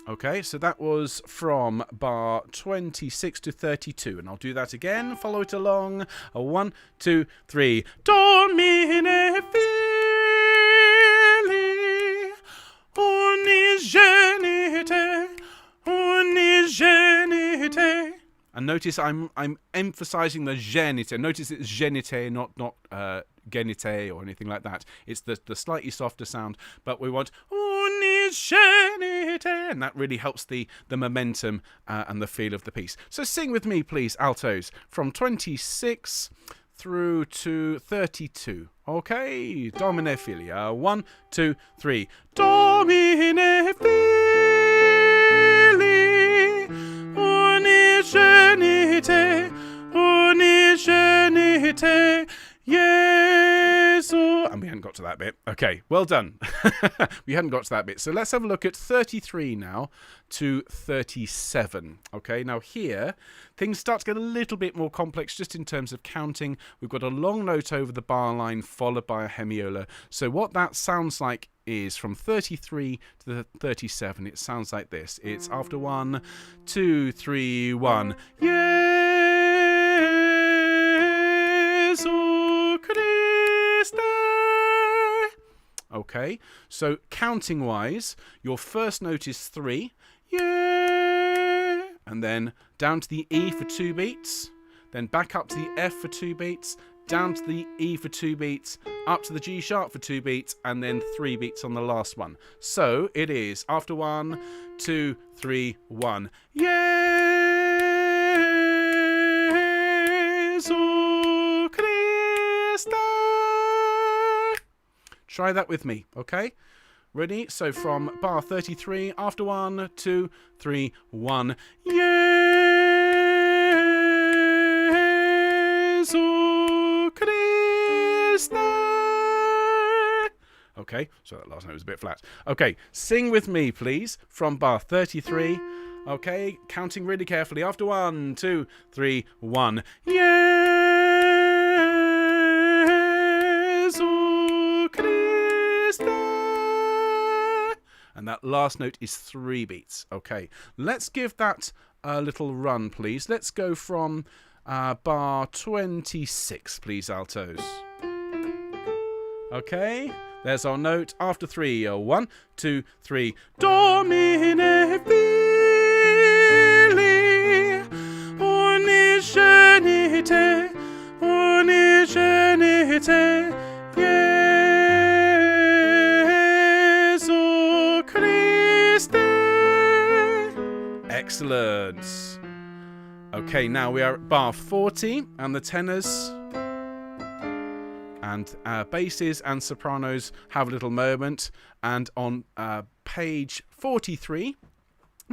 Okay, so that was from bar 26 to 32, and I'll do that again. Follow it along. 1, 2, 3. Domine Fili, Unigenite, Unigenite. And notice I'm emphasizing the genite. Notice it's genite, not genite or anything like that. It's the slightly softer sound, but we want Unigenite, and that really helps the momentum and the feel of the piece. So sing with me, please, altos, from 26 through to 32. Okay, Domine Fili. 1, 2, 3. Domine Fili, Unigenite, Unigenite, Jesu. And we hadn't got to that bit. Okay, well done. We hadn't got to that bit. So let's have a look at 33 now to 37. Okay, now here, things start to get a little bit more complex just in terms of counting. We've got a long note over the bar line followed by a hemiola. So what that sounds like is from 33 to the 37. It sounds like this. It's after 1, 2, 3, 1. Jesu Christe. Okay, so counting wise, your first note is 3. Yeah. And then down to the E for 2 beats. Then back up to the F for 2 beats. Down to the E for 2 beats. Up to the G sharp for 2 beats. And then 3 beats on the last one. So it is after 1, 2, 3, 1. Jesu Christe. Try that with me, okay? Ready? So from bar 33, after 1, 2, 3, 1. Jesu Christe. Okay, so that last note was a bit flat. Okay, sing with me, please, from bar 33. Okay, counting really carefully. After 1, 2, 3, 1. Jesu Christe. And that last note is 3 beats. Okay, let's give that a little run, please. Let's go from bar 26, please, altos. Okay, there's our note. After 3, 1, 2, 3. Domine Fili, Unigenite, Unigenite, Jesu Christe. Excellent. Okay, now we are at bar 40, and the tenors and basses and sopranos have a little moment. And on page 43,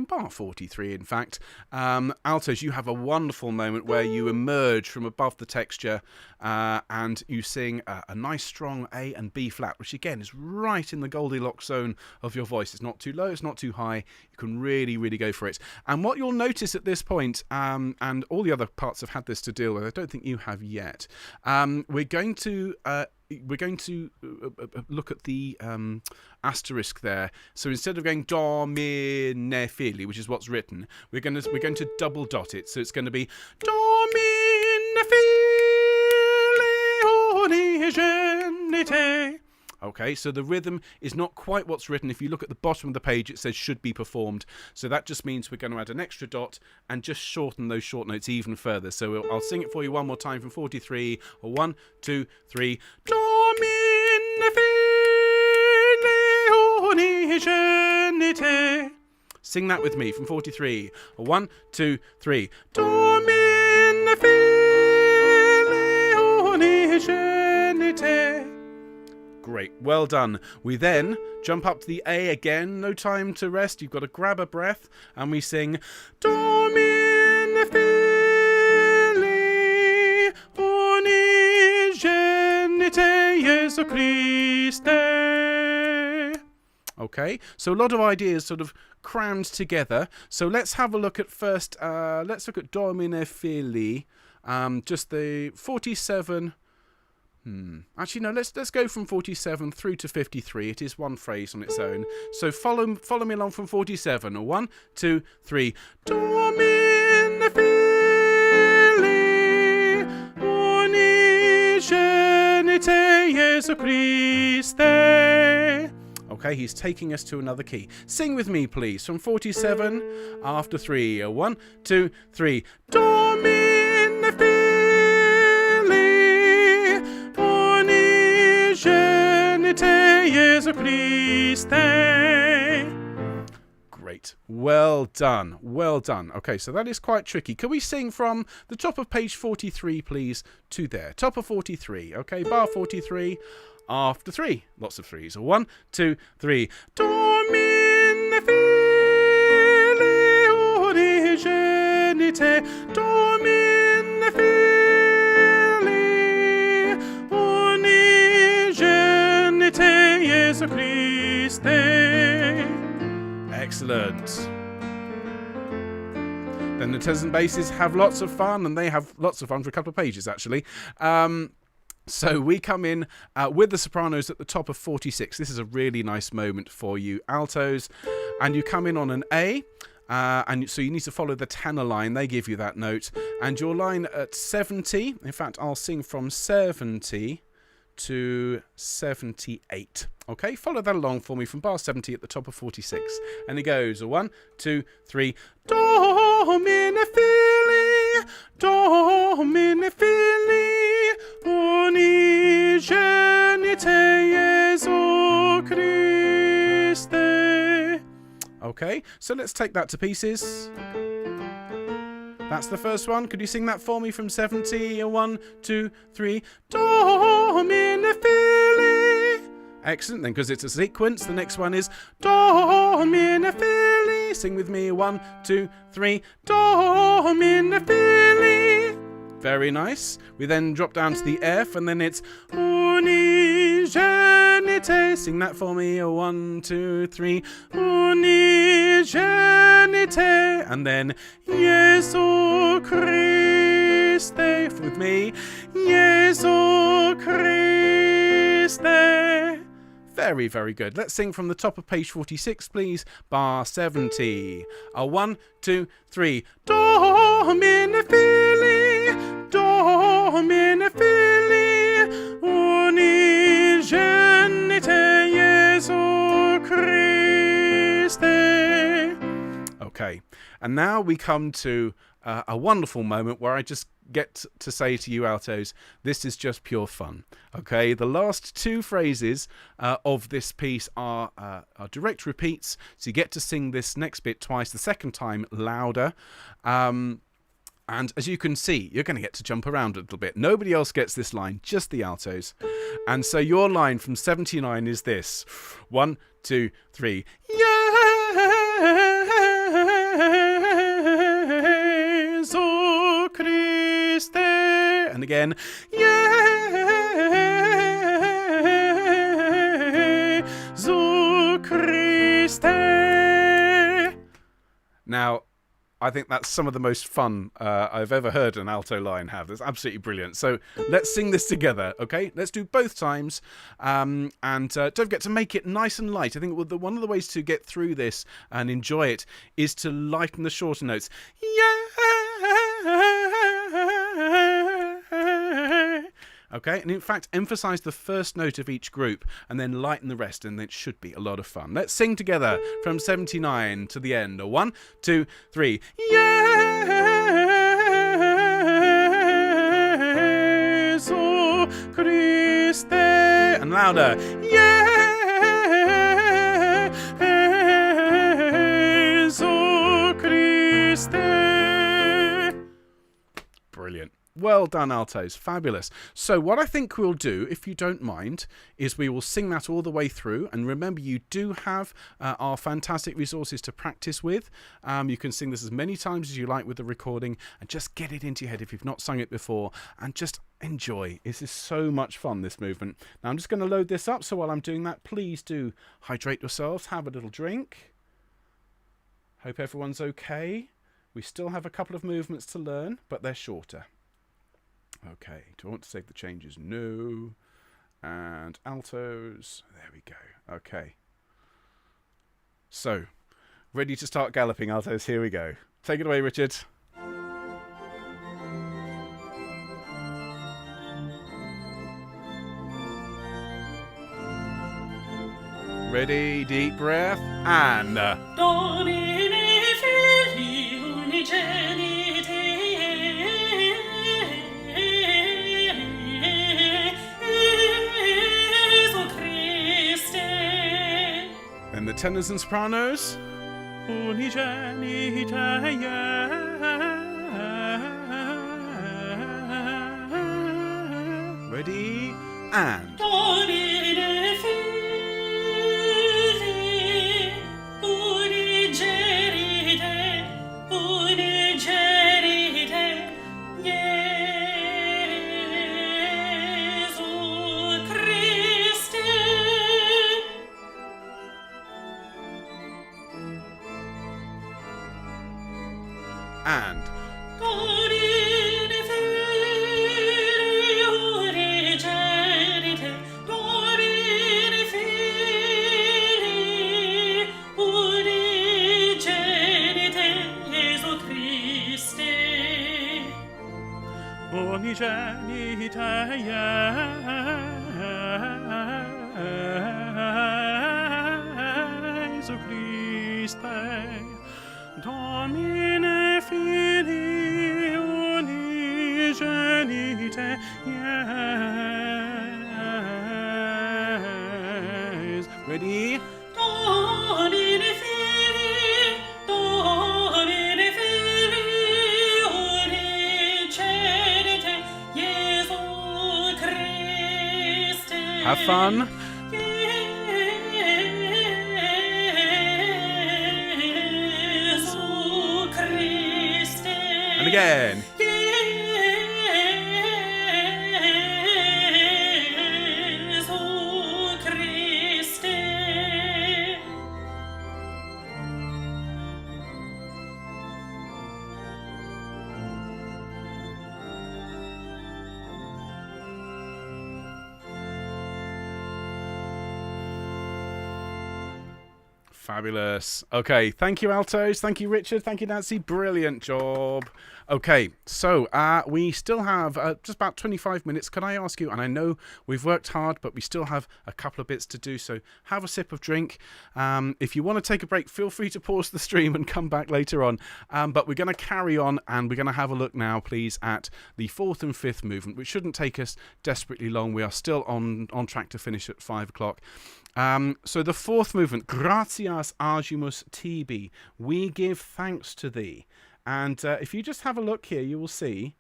bar 43 in fact, altos, you have a wonderful moment where you emerge from above the texture and you sing a nice strong A and B flat, which again is right in the Goldilocks zone of your voice. It's not too low, it's not too high. You can really, really go for it. And what you'll notice at this point, and all the other parts have had this to deal with, I don't think you have yet, we're going to look at the asterisk there. So instead of going Domine Fili, which is what's written, we're going to double dot it. So it's going to be Domine Fili Unigenite. Okay, so the rhythm is not quite what's written. If you look at the bottom of the page, it says should be performed. So that just means we're going to add an extra dot and just shorten those short notes even further. So I'll sing it for you one more time from 43. 1, 2, 3. Domine Fili Unigenite. Sing that with me from 43. 1, 2, 3. Domine Fili Unigenite. Great, well done. We then jump up to the A again, no time to rest, you've got to grab a breath, and we sing Domine Fili Unigenite Jesu Christe. Okay, so a lot of ideas sort of crammed together. So let's have a look at first, let's look at Domine Fili, just the 47 Actually, no. Let's go from 47 through to 53. It is one phrase on its own. So follow me along from 47. 1, 2, 3. Domine Fili Unigenite Jesu Christe. Okay, he's taking us to another key. Sing with me, please, from 47 after 3. 1, 2, 3. Domine Fili Unigenite Jesu Christe. Great. Well done. Well done. Okay, so that is quite tricky. Can we sing from the top of page 43, please, to there? Top of 43. Okay, bar 43. After 3. Lots of 3s. 1, 2, 3. Domine Fili Unigenite. Domine Fili Unigenite Jesu Christe. Excellent. Then the tenors and basses have lots of fun, and they have lots of fun for a couple of pages, actually. So we come in with the sopranos at the top of 46. This is a really nice moment for you altos. And you come in on an A. And so you need to follow the tenor line. They give you that note. And your line at 70. In fact, I'll sing from 70 to 78. Okay, follow that along for me from bar 70 at the top of 46. And it goes 1, 2, 3. Domine Fili, Domine Fili, Unigenite Jesu Christe. Okay, so let's take that to pieces. That's the first one. Could you sing that for me from 70? 1, 2, 3. Domine Fili. Excellent. Then, because it's a sequence, the next one is Domine Fili. Sing with me. 1, 2, 3. Domine Fili. Very nice. We then drop down to the F, and then it's Unigenite. Sing that for me. 1, 2, 3. Unigenite. And then Jesu Christe. With me. Jesu Christe. Very, very good. Let's sing from the top of page 46, please. Bar 70. 1, 2, 3. Domine Fili, Domine Fili, Unigenite Jesu Christe. Okay, and now we come to a wonderful moment where I just get to say to you altos, this is just pure fun. Okay, the last 2 phrases of this piece are direct repeats, so you get to sing this next bit twice, the second time louder. And as you can see, you're going to get to jump around a little bit. Nobody else gets this line, just the altos. And so your line from 79 is this. 1, 2, 3. Jesu Christe. And again. Jesu Christe. Now, I think that's some of the most fun I've ever heard an alto line have. That's absolutely brilliant. So let's sing this together, okay? Let's do both times. And don't forget to make it nice and light. I think one of the ways to get through this and enjoy it is to lighten the shorter notes. Okay, and in fact, emphasize the first note of each group and then lighten the rest, and it should be a lot of fun. Let's sing together from 79 to the end. 1, 2, 3. Jesu Christe. And louder. Jesu Christe. Brilliant. Well done, altos. Fabulous. So what I think we'll do, if you don't mind, is we will sing that all the way through. And remember, you do have our fantastic resources to practice with. You can sing this as many times as you like with the recording and just get it into your head if you've not sung it before and just enjoy. This is so much fun, this movement. Now, I'm just going to load this up. So while I'm doing that, please do hydrate yourselves. Have a little drink. Hope everyone's okay. We still have a couple of movements to learn, but they're shorter. Okay, do I want to save the changes? No. And altos. There we go. Okay. So, ready to start galloping, altos. Here we go. Take it away, Richard. Ready, deep breath, and... Domine, Fili, Unigenite, Christe. And the tenors and sopranos. Unigenite, Ready, and... Domine, Fili, Unigenite, Unigenite, Jesu Christe. And... Domine, Fili, Unigenite, Domine, Fili, Unigenite, Jesu Christe. Unigenite, Jesu Christe, Domine Fili, Unigenite, yes. Ready, Domine Fili, Domine Fili, Unigenite, Jesu Christe. have fun. Jesu Christe. And again. Jesu Christe. Fabulous. Okay, thank you, altos. Thank you, Richard. Thank you, Nancy. Brilliant job. Okay, so we still have just about 25 minutes. Can I ask you, and I know we've worked hard, but we still have a couple of bits to do, so have a sip of drink. If you want to take a break, feel free to pause the stream and come back later on. But we're going to carry on, and we're going to have a look now, please, at the fourth and fifth movement, which shouldn't take us desperately long. We are still on track to finish at 5 o'clock. So the fourth movement, Gratias, Agimus, Tibi, we give thanks to thee. And if you just have a look here, you will see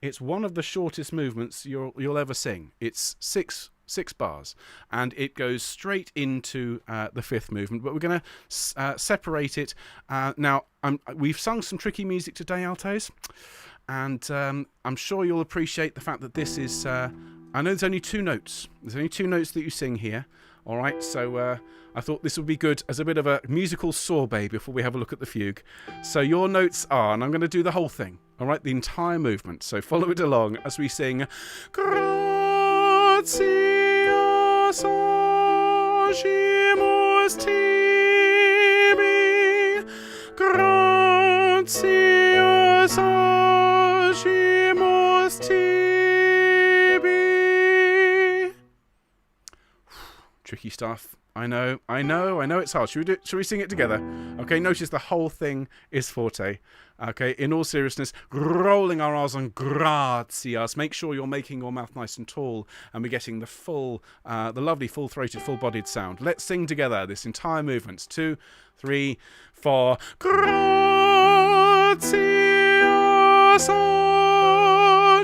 it's one of the shortest movements you'll ever sing. It's six bars, and it goes straight into the fifth movement. But we're going to separate it. Now, we've sung some tricky music today, altos, and I'm sure you'll appreciate the fact that this is... I know there's only 2 notes. There's only 2 notes that you sing here. All right, so I thought this would be good as a bit of a musical sorbet before we have a look at the fugue. So your notes are, and I'm going to do the whole thing, all right, the entire movement. So follow it along as we sing Gratias Agimus Tibi, Gratias Agimus Tibi. Tricky stuff. I know it's hard. Should we sing it together? Okay, notice the whole thing is forte. Okay, in all seriousness, rolling our R's on Gratias. Make sure you're making your mouth nice and tall, and we're getting the full, the lovely full-throated, full-bodied sound. Let's sing together this entire movement. 2, 3, 4. Gratias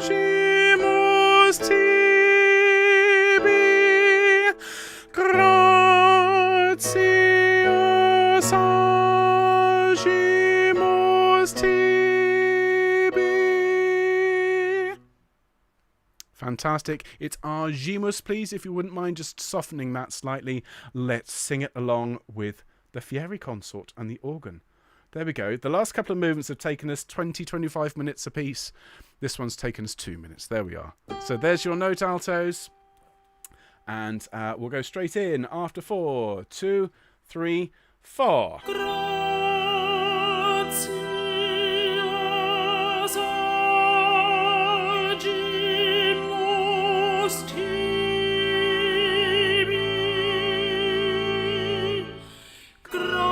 Agimus Tibi, Gratias Agimus Tibi. Fantastic. It's Agimus, please, if you wouldn't mind just softening that slightly. Let's sing it along with the Fieri consort and the organ. There we go. The last couple of movements have taken us 20-25 minutes apiece. This one's taken us 2 minutes. There we are. So there's your note, altos. And we'll go straight in after 4, 2, 3, 4. Gratias Agimus Tibi. Gratias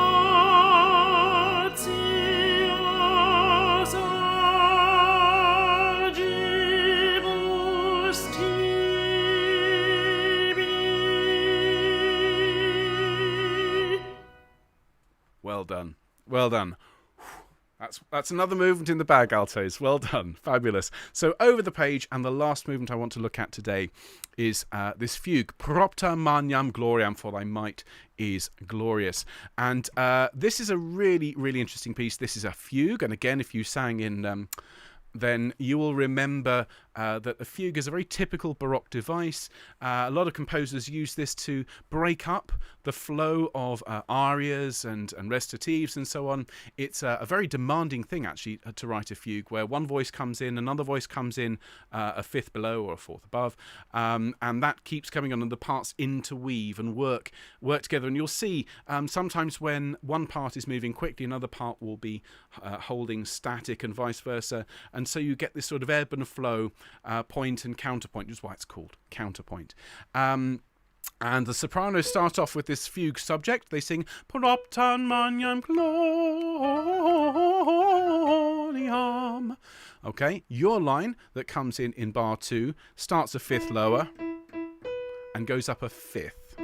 Agimus Tibi. Well done. Well done. That's another movement in the bag, altos. Well done. Fabulous. So over the page, and the last movement I want to look at today is this fugue. Propter Magnam Gloriam, for thy might is glorious. And this is a really, really interesting piece. This is a fugue. And again, if you sang in... then you will remember that the fugue is a very typical Baroque device. A lot of composers use this to break up the flow of arias and recitatives and so on. It's a very demanding thing, actually, to write a fugue, where one voice comes in, another voice comes in a fifth below or a fourth above, and that keeps coming on, and the parts interweave and work together. And you'll see sometimes when one part is moving quickly, another part will be holding static and vice versa. And so you get this sort of ebb and flow, point and counterpoint, which is why it's called counterpoint. And the sopranos start off with this fugue subject. They sing Propter Magnam Gloriam. Okay, your line that comes in bar 2 starts a fifth lower and goes up a fifth.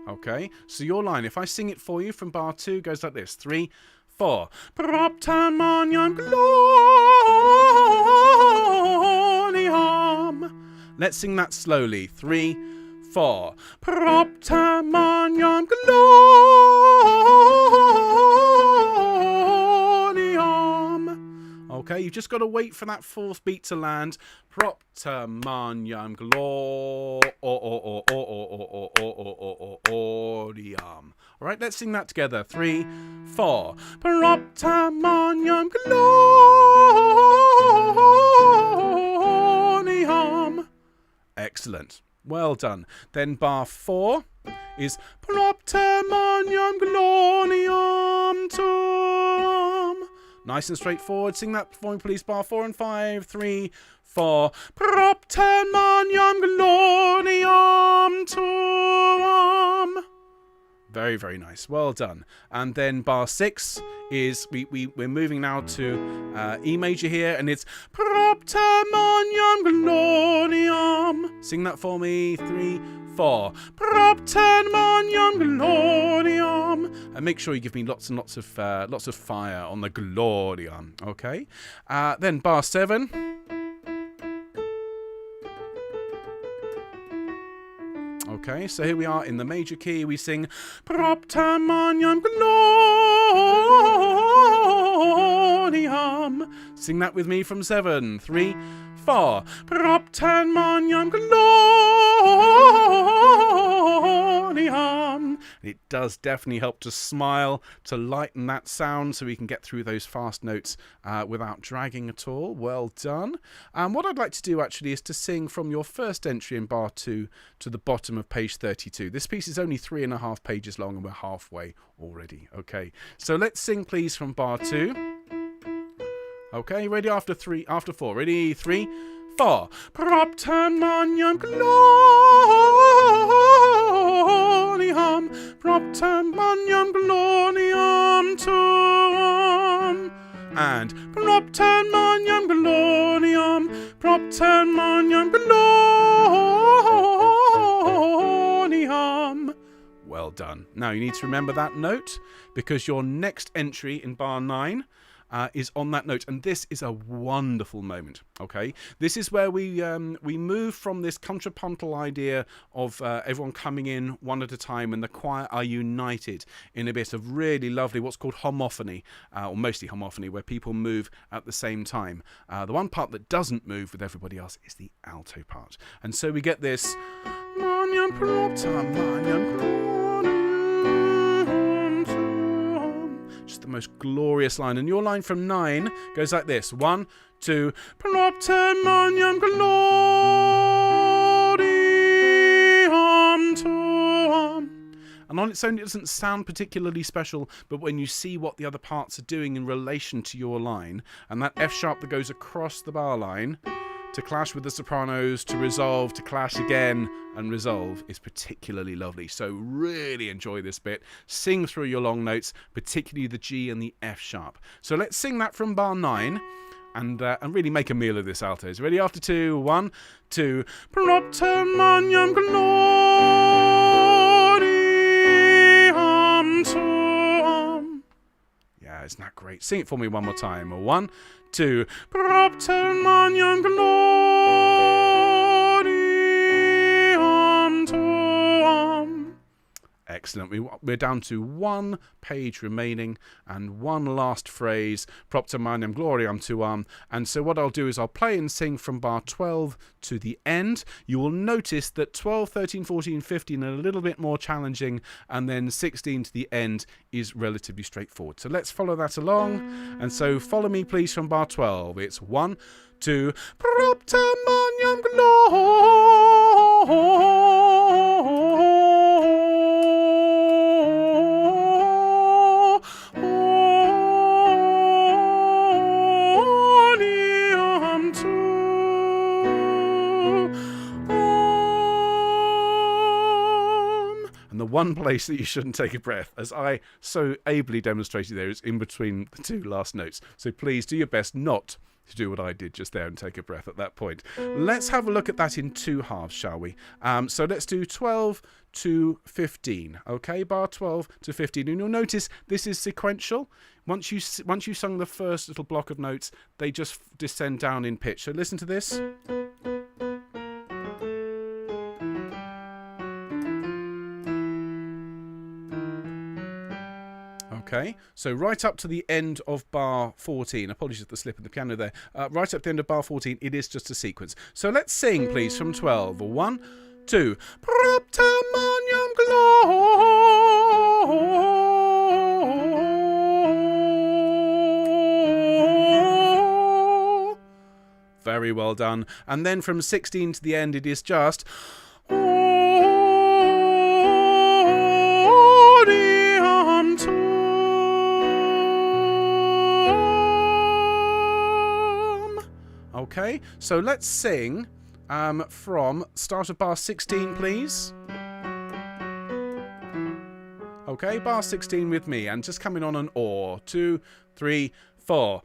Okay, so your line, if I sing it for you from bar 2, goes like this. 3, 4. Propter Magnam Gloriam. Let's sing that slowly. 3, 4. Propter Magnam Gloriam. Okay, you've just got to wait for that fourth beat to land. Propter Magnam Gloriam. All right, let's sing that together. 3, 4. Propter Magnam Gloriam. Excellent. Well done. Then bar 4 is Propter Magnam Gloriam tuum. Nice and straightforward. Sing that for me, please. Bar 4 and 5. 3, 4. Propter Magnam Gloriam tuum. Very, very nice. Well done. And then bar 6 is, we're moving now to E major here, and it's Propter Magnam Gloriam. Sing that for me. 3, 4. Propter Magnam Gloriam. And make sure you give me lots and lots of fire on the Gloriam. Okay. Then bar 7. Okay, so here we are in the major key. We sing Propter Magnam Gloriam. Sing that with me from 7. 3, 4. Propter Magnam Gloriam. It does definitely help to smile, to lighten that sound so we can get through those fast notes without dragging at all. Well done. What I'd like to do actually is to sing from your first entry in bar 2 to the bottom of page 32. This piece is only 3.5 pages long and we're halfway already. Okay, so let's sing please from bar 2. Okay, ready? After 4. Ready? 3, 4. Propter Magnam Gloriam. Propter Magnam Gloriam tuum. And Propter Magnam Gloriam. Propter Magnam Gloriam. Well done. Now you need to remember that note because your next entry in bar 9 is on that note, and this is a wonderful moment. Okay, this is where we move from this contrapuntal idea of everyone coming in one at a time, and the choir are united in a bit of really lovely what's called homophony, or mostly homophony, where people move at the same time. The one part that doesn't move with everybody else is the alto part, and so we get this Magnam Propter Magnam most glorious line. And your line from 9 goes like this. 1, 2, Propter Magnam Gloriam tuam. And on its own, it doesn't sound particularly special, but when you see what the other parts are doing in relation to your line, and that F sharp that goes across the bar line, to clash with the sopranos, to resolve, to clash again, and resolve is particularly lovely. So really enjoy this bit. Sing through your long notes, particularly the G and the F sharp. So let's sing that from bar 9. And really make a meal of this, altos. Ready? After 2, 1, 2. Propter Magnam Gloriam tuam. Yeah, isn't that great? Sing it for me one more time. 1, 2. Propter Magnam Gloriam tuam. Excellent. We're down to 1 page remaining and one last phrase, Propter Magnam Gloriam tuam. And so what I'll do is I'll play and sing from bar 12 to the end. You will notice that 12, 13, 14, 15 are a little bit more challenging, and then 16 to the end is relatively straightforward. So let's follow that along. And so follow me, please, from bar 12. It's 1, 2, Propter Magnam Gloriam. The one place that you shouldn't take a breath, as I so ably demonstrated there, is in between the 2 last notes. So please do your best not to do what I did just there and take a breath at that point. Let's have a look at that in 2 halves, shall we? So let's do 12 to 15. Okay, bar 12 to 15. And you'll notice this is sequential. Once you sung the first little block of notes, they just descend down in pitch. So listen to this. Okay, so right up to the end of bar 14, apologies for the slip of the piano there, right up to the end of bar 14, it is just a sequence. So let's sing, please, from 12. 1, 2, Propter Magnam Gloriam. Very well done. And then from 16 to the end, it is just... Okay, so let's sing from start of bar 16, please. Okay, bar 16 with me, and just coming on an or. 2, 3, 4.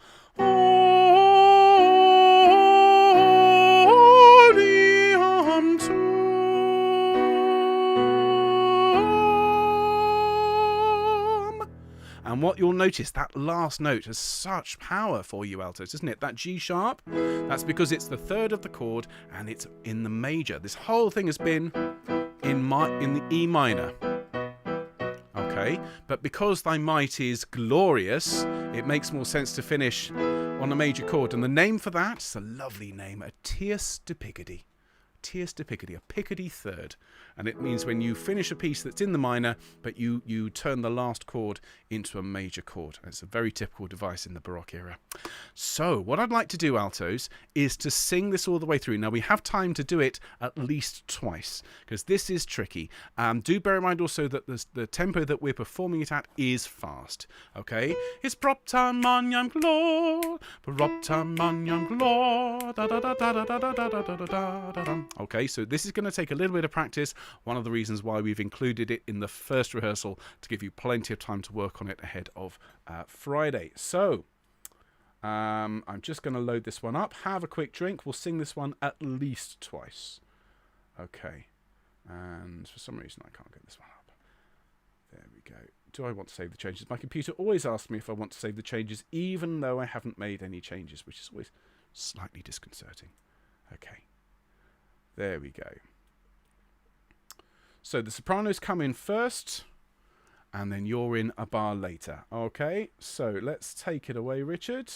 And what you'll notice, that last note has such power for you altos, isn't it? That G sharp, that's because it's the 3rd of the chord and it's in the major. This whole thing has been in the E minor. Okay, but because thy might is glorious, it makes more sense to finish on a major chord. And the name for that is a lovely name, a tierce de Picardy. Tierce de Picardy, a Picardy 3rd. And it means when you finish a piece that's in the minor, but you turn the last chord into a major chord. It's a very typical device in the Baroque era. So what I'd like to do, altos, is to sing this all the way through. Now, we have time to do it at least twice, because this is tricky. Do bear in mind also that the tempo that we're performing it at is fast. Okay? It's Propter Magnam Glor, Propter Magnam Glor, da da da da da da da da da da da. Okay, so this is going to take a little bit of practice. One of the reasons why we've included it in the first rehearsal, to give you plenty of time to work on it ahead of Friday. So I'm just going to load this one up, have a quick drink. We'll sing this one at least twice. Okay, and for some reason I can't get this one up. There we go. Do I want to save the changes? My computer always asks me if I want to save the changes, even though I haven't made any changes, which is always slightly disconcerting. Okay, there we go. So the sopranos come in first, and then you're in a bar later. Okay, so let's take it away, Richard.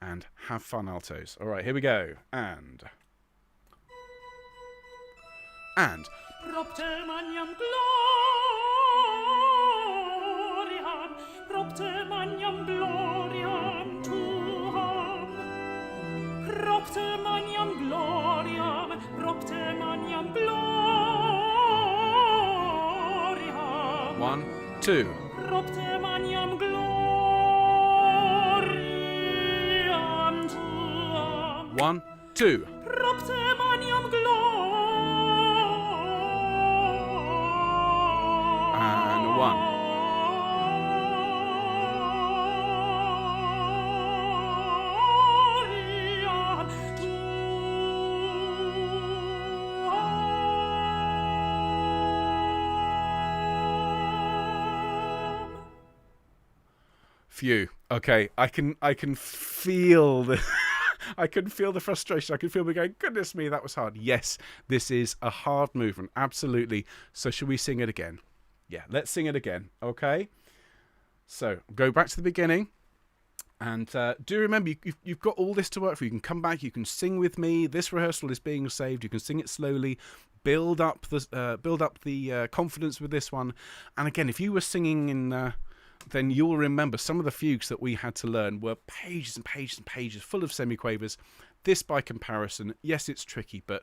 And have fun, altos. All right, here we go. And. Propter Magnam Gloriam, Propter Magnam Gloriam tuam. Propter Magnam Gloriam, Propter Magnam Gloriam. 1, 2. Propter Magnam Gloriam tuam. 1, 2. Propter Magnam Gloriam. And 1. Phew. Okay, I can feel the I can feel the frustration. I can feel me going, goodness me, that was hard. Yes, this is a hard movement. Absolutely. So should we sing it again? Yeah, let's sing it again. Okay. So go back to the beginning. And do remember, you've got all this to work for. You can come back. You can sing with me. This rehearsal is being saved. You can sing it slowly. Build up the confidence with this one. And again, if you were singing in... then you'll remember some of the fugues that we had to learn were pages and pages and pages full of semiquavers. This, by comparison, yes, it's tricky, but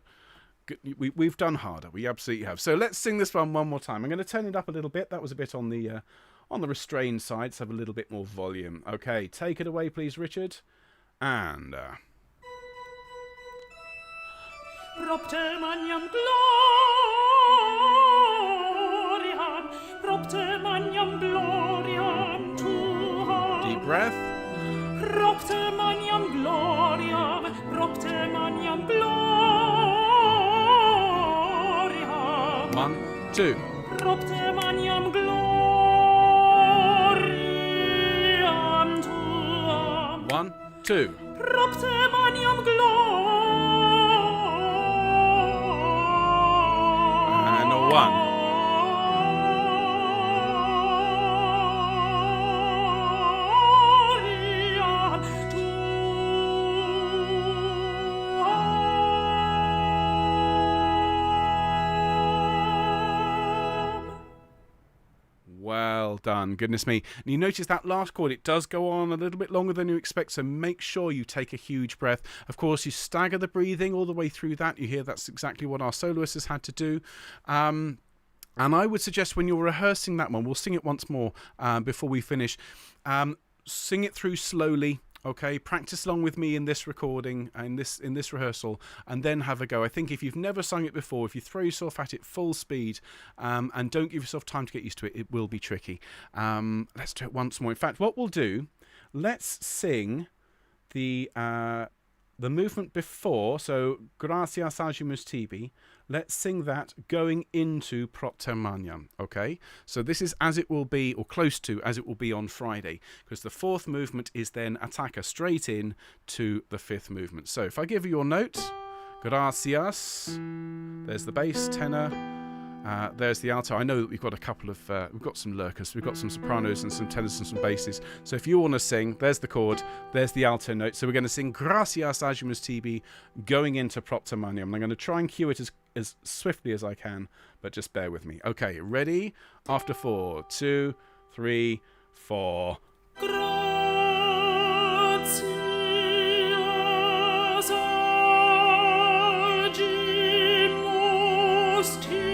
we've done harder. We absolutely have. So let's sing this one more time. I'm going to turn it up a little bit. That was a bit on the restrained side, so have a little bit more volume. Okay, take it away, please, Richard. And... Propter Magnam Gloriam, Propter Magnam Gloriam tuam. deep breath. Propter Magnam Gloriam, Propter Magnam Gloriam. 1, 2. Propter Magnam Gloriam tuam. 1, 2. Propter Magnam Gloriam. And a 1. Well done. Goodness me. And you notice that last chord, it does go on a little bit longer than you expect, so make sure you take a huge breath. Of course, you stagger the breathing all the way through that. You hear that's exactly what our soloist has had to do. And I would suggest when you're rehearsing that one, we'll sing it once more before we finish. Sing it through slowly. Okay, practice along with me in this recording, in this rehearsal, and then have a go. I think if you've never sung it before, if you throw yourself at it full speed and don't give yourself time to get used to it, it will be tricky. Let's do it once more. In fact, what we'll do, let's sing the movement before, so Gratias, Agimus, Tibi. Let's sing that going into Propter Magnam, okay? So this is as it will be, or close to as it will be on Friday, because the fourth movement is then attacca straight in to the fifth movement. So if I give you your note, Gratias, there's the bass, tenor, there's the alto. I know that we've got a couple of, we've got some lurkers, we've got some sopranos and some tenors and some basses. So if you want to sing, there's the chord, there's the alto note. So we're going to sing Gratias, Agimus, Tibi, going into Propter Magnam. I'm going to try and cue it as swiftly as I can, but just bear with me. Okay, ready? After 4, 2, 3, 4. Gratias, Agimus, Tibi.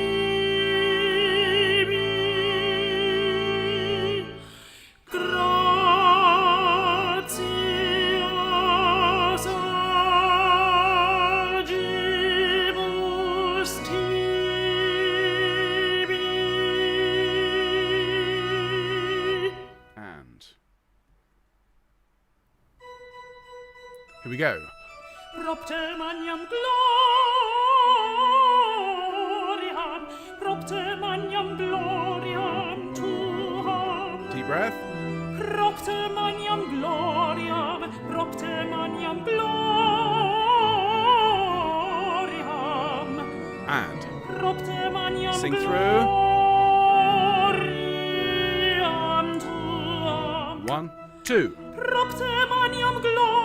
Gratias, Agimus, Tibi. And here we go. Propter Magnam Gloriam, Propter Magnam Gloriam tuam. Deep breath. Propter Magnam Gloriam, Propter Magnam Gloriam. And Propter Magnam sing through. Gloriam tuam. 1, 2. Propter Magnam Gloriam.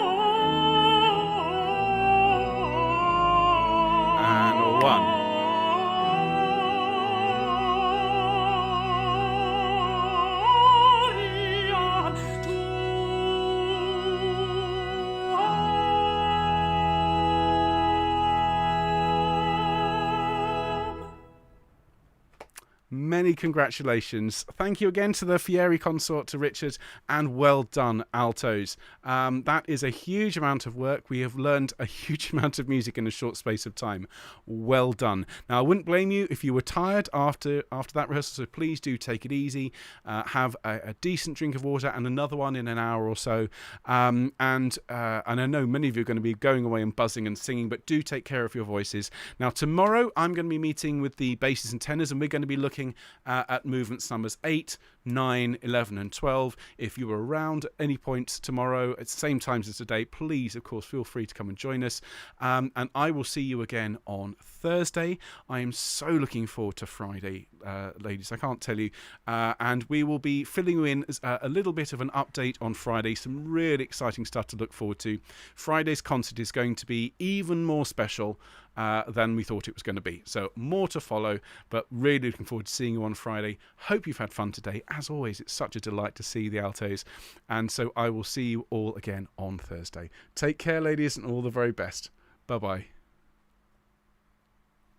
And a 1. many congratulations. Thank you again to the Fieri consort, to Richard, and well done, altos. That is a huge amount of work. We have learned a huge amount of music in a short space of time. Well done. Now, I wouldn't blame you if you were tired after that rehearsal, so please do take it easy. Have a decent drink of water and another one in an hour or so. And I know many of you are going to be going away and buzzing and singing, but do take care of your voices. Now, tomorrow I'm going to be meeting with the basses and tenors, and we're going to be looking at movements numbers 8, 9, 11 and 12. If you are around at any point tomorrow at the same times as today, please, of course, feel free to come and join us. And I will see you again on Thursday. I am so looking forward to Friday, ladies. I can't tell you. And we will be filling you in a little bit of an update on Friday. Some really exciting stuff to look forward to. Friday's concert is going to be even more special than we thought it was going to be. So more to follow, but really looking forward to seeing you on Friday. Hope you've had fun today. As always, it's such a delight to see the altos. And so I will see you all again on Thursday. Take care, ladies, and all the very best. Bye-bye.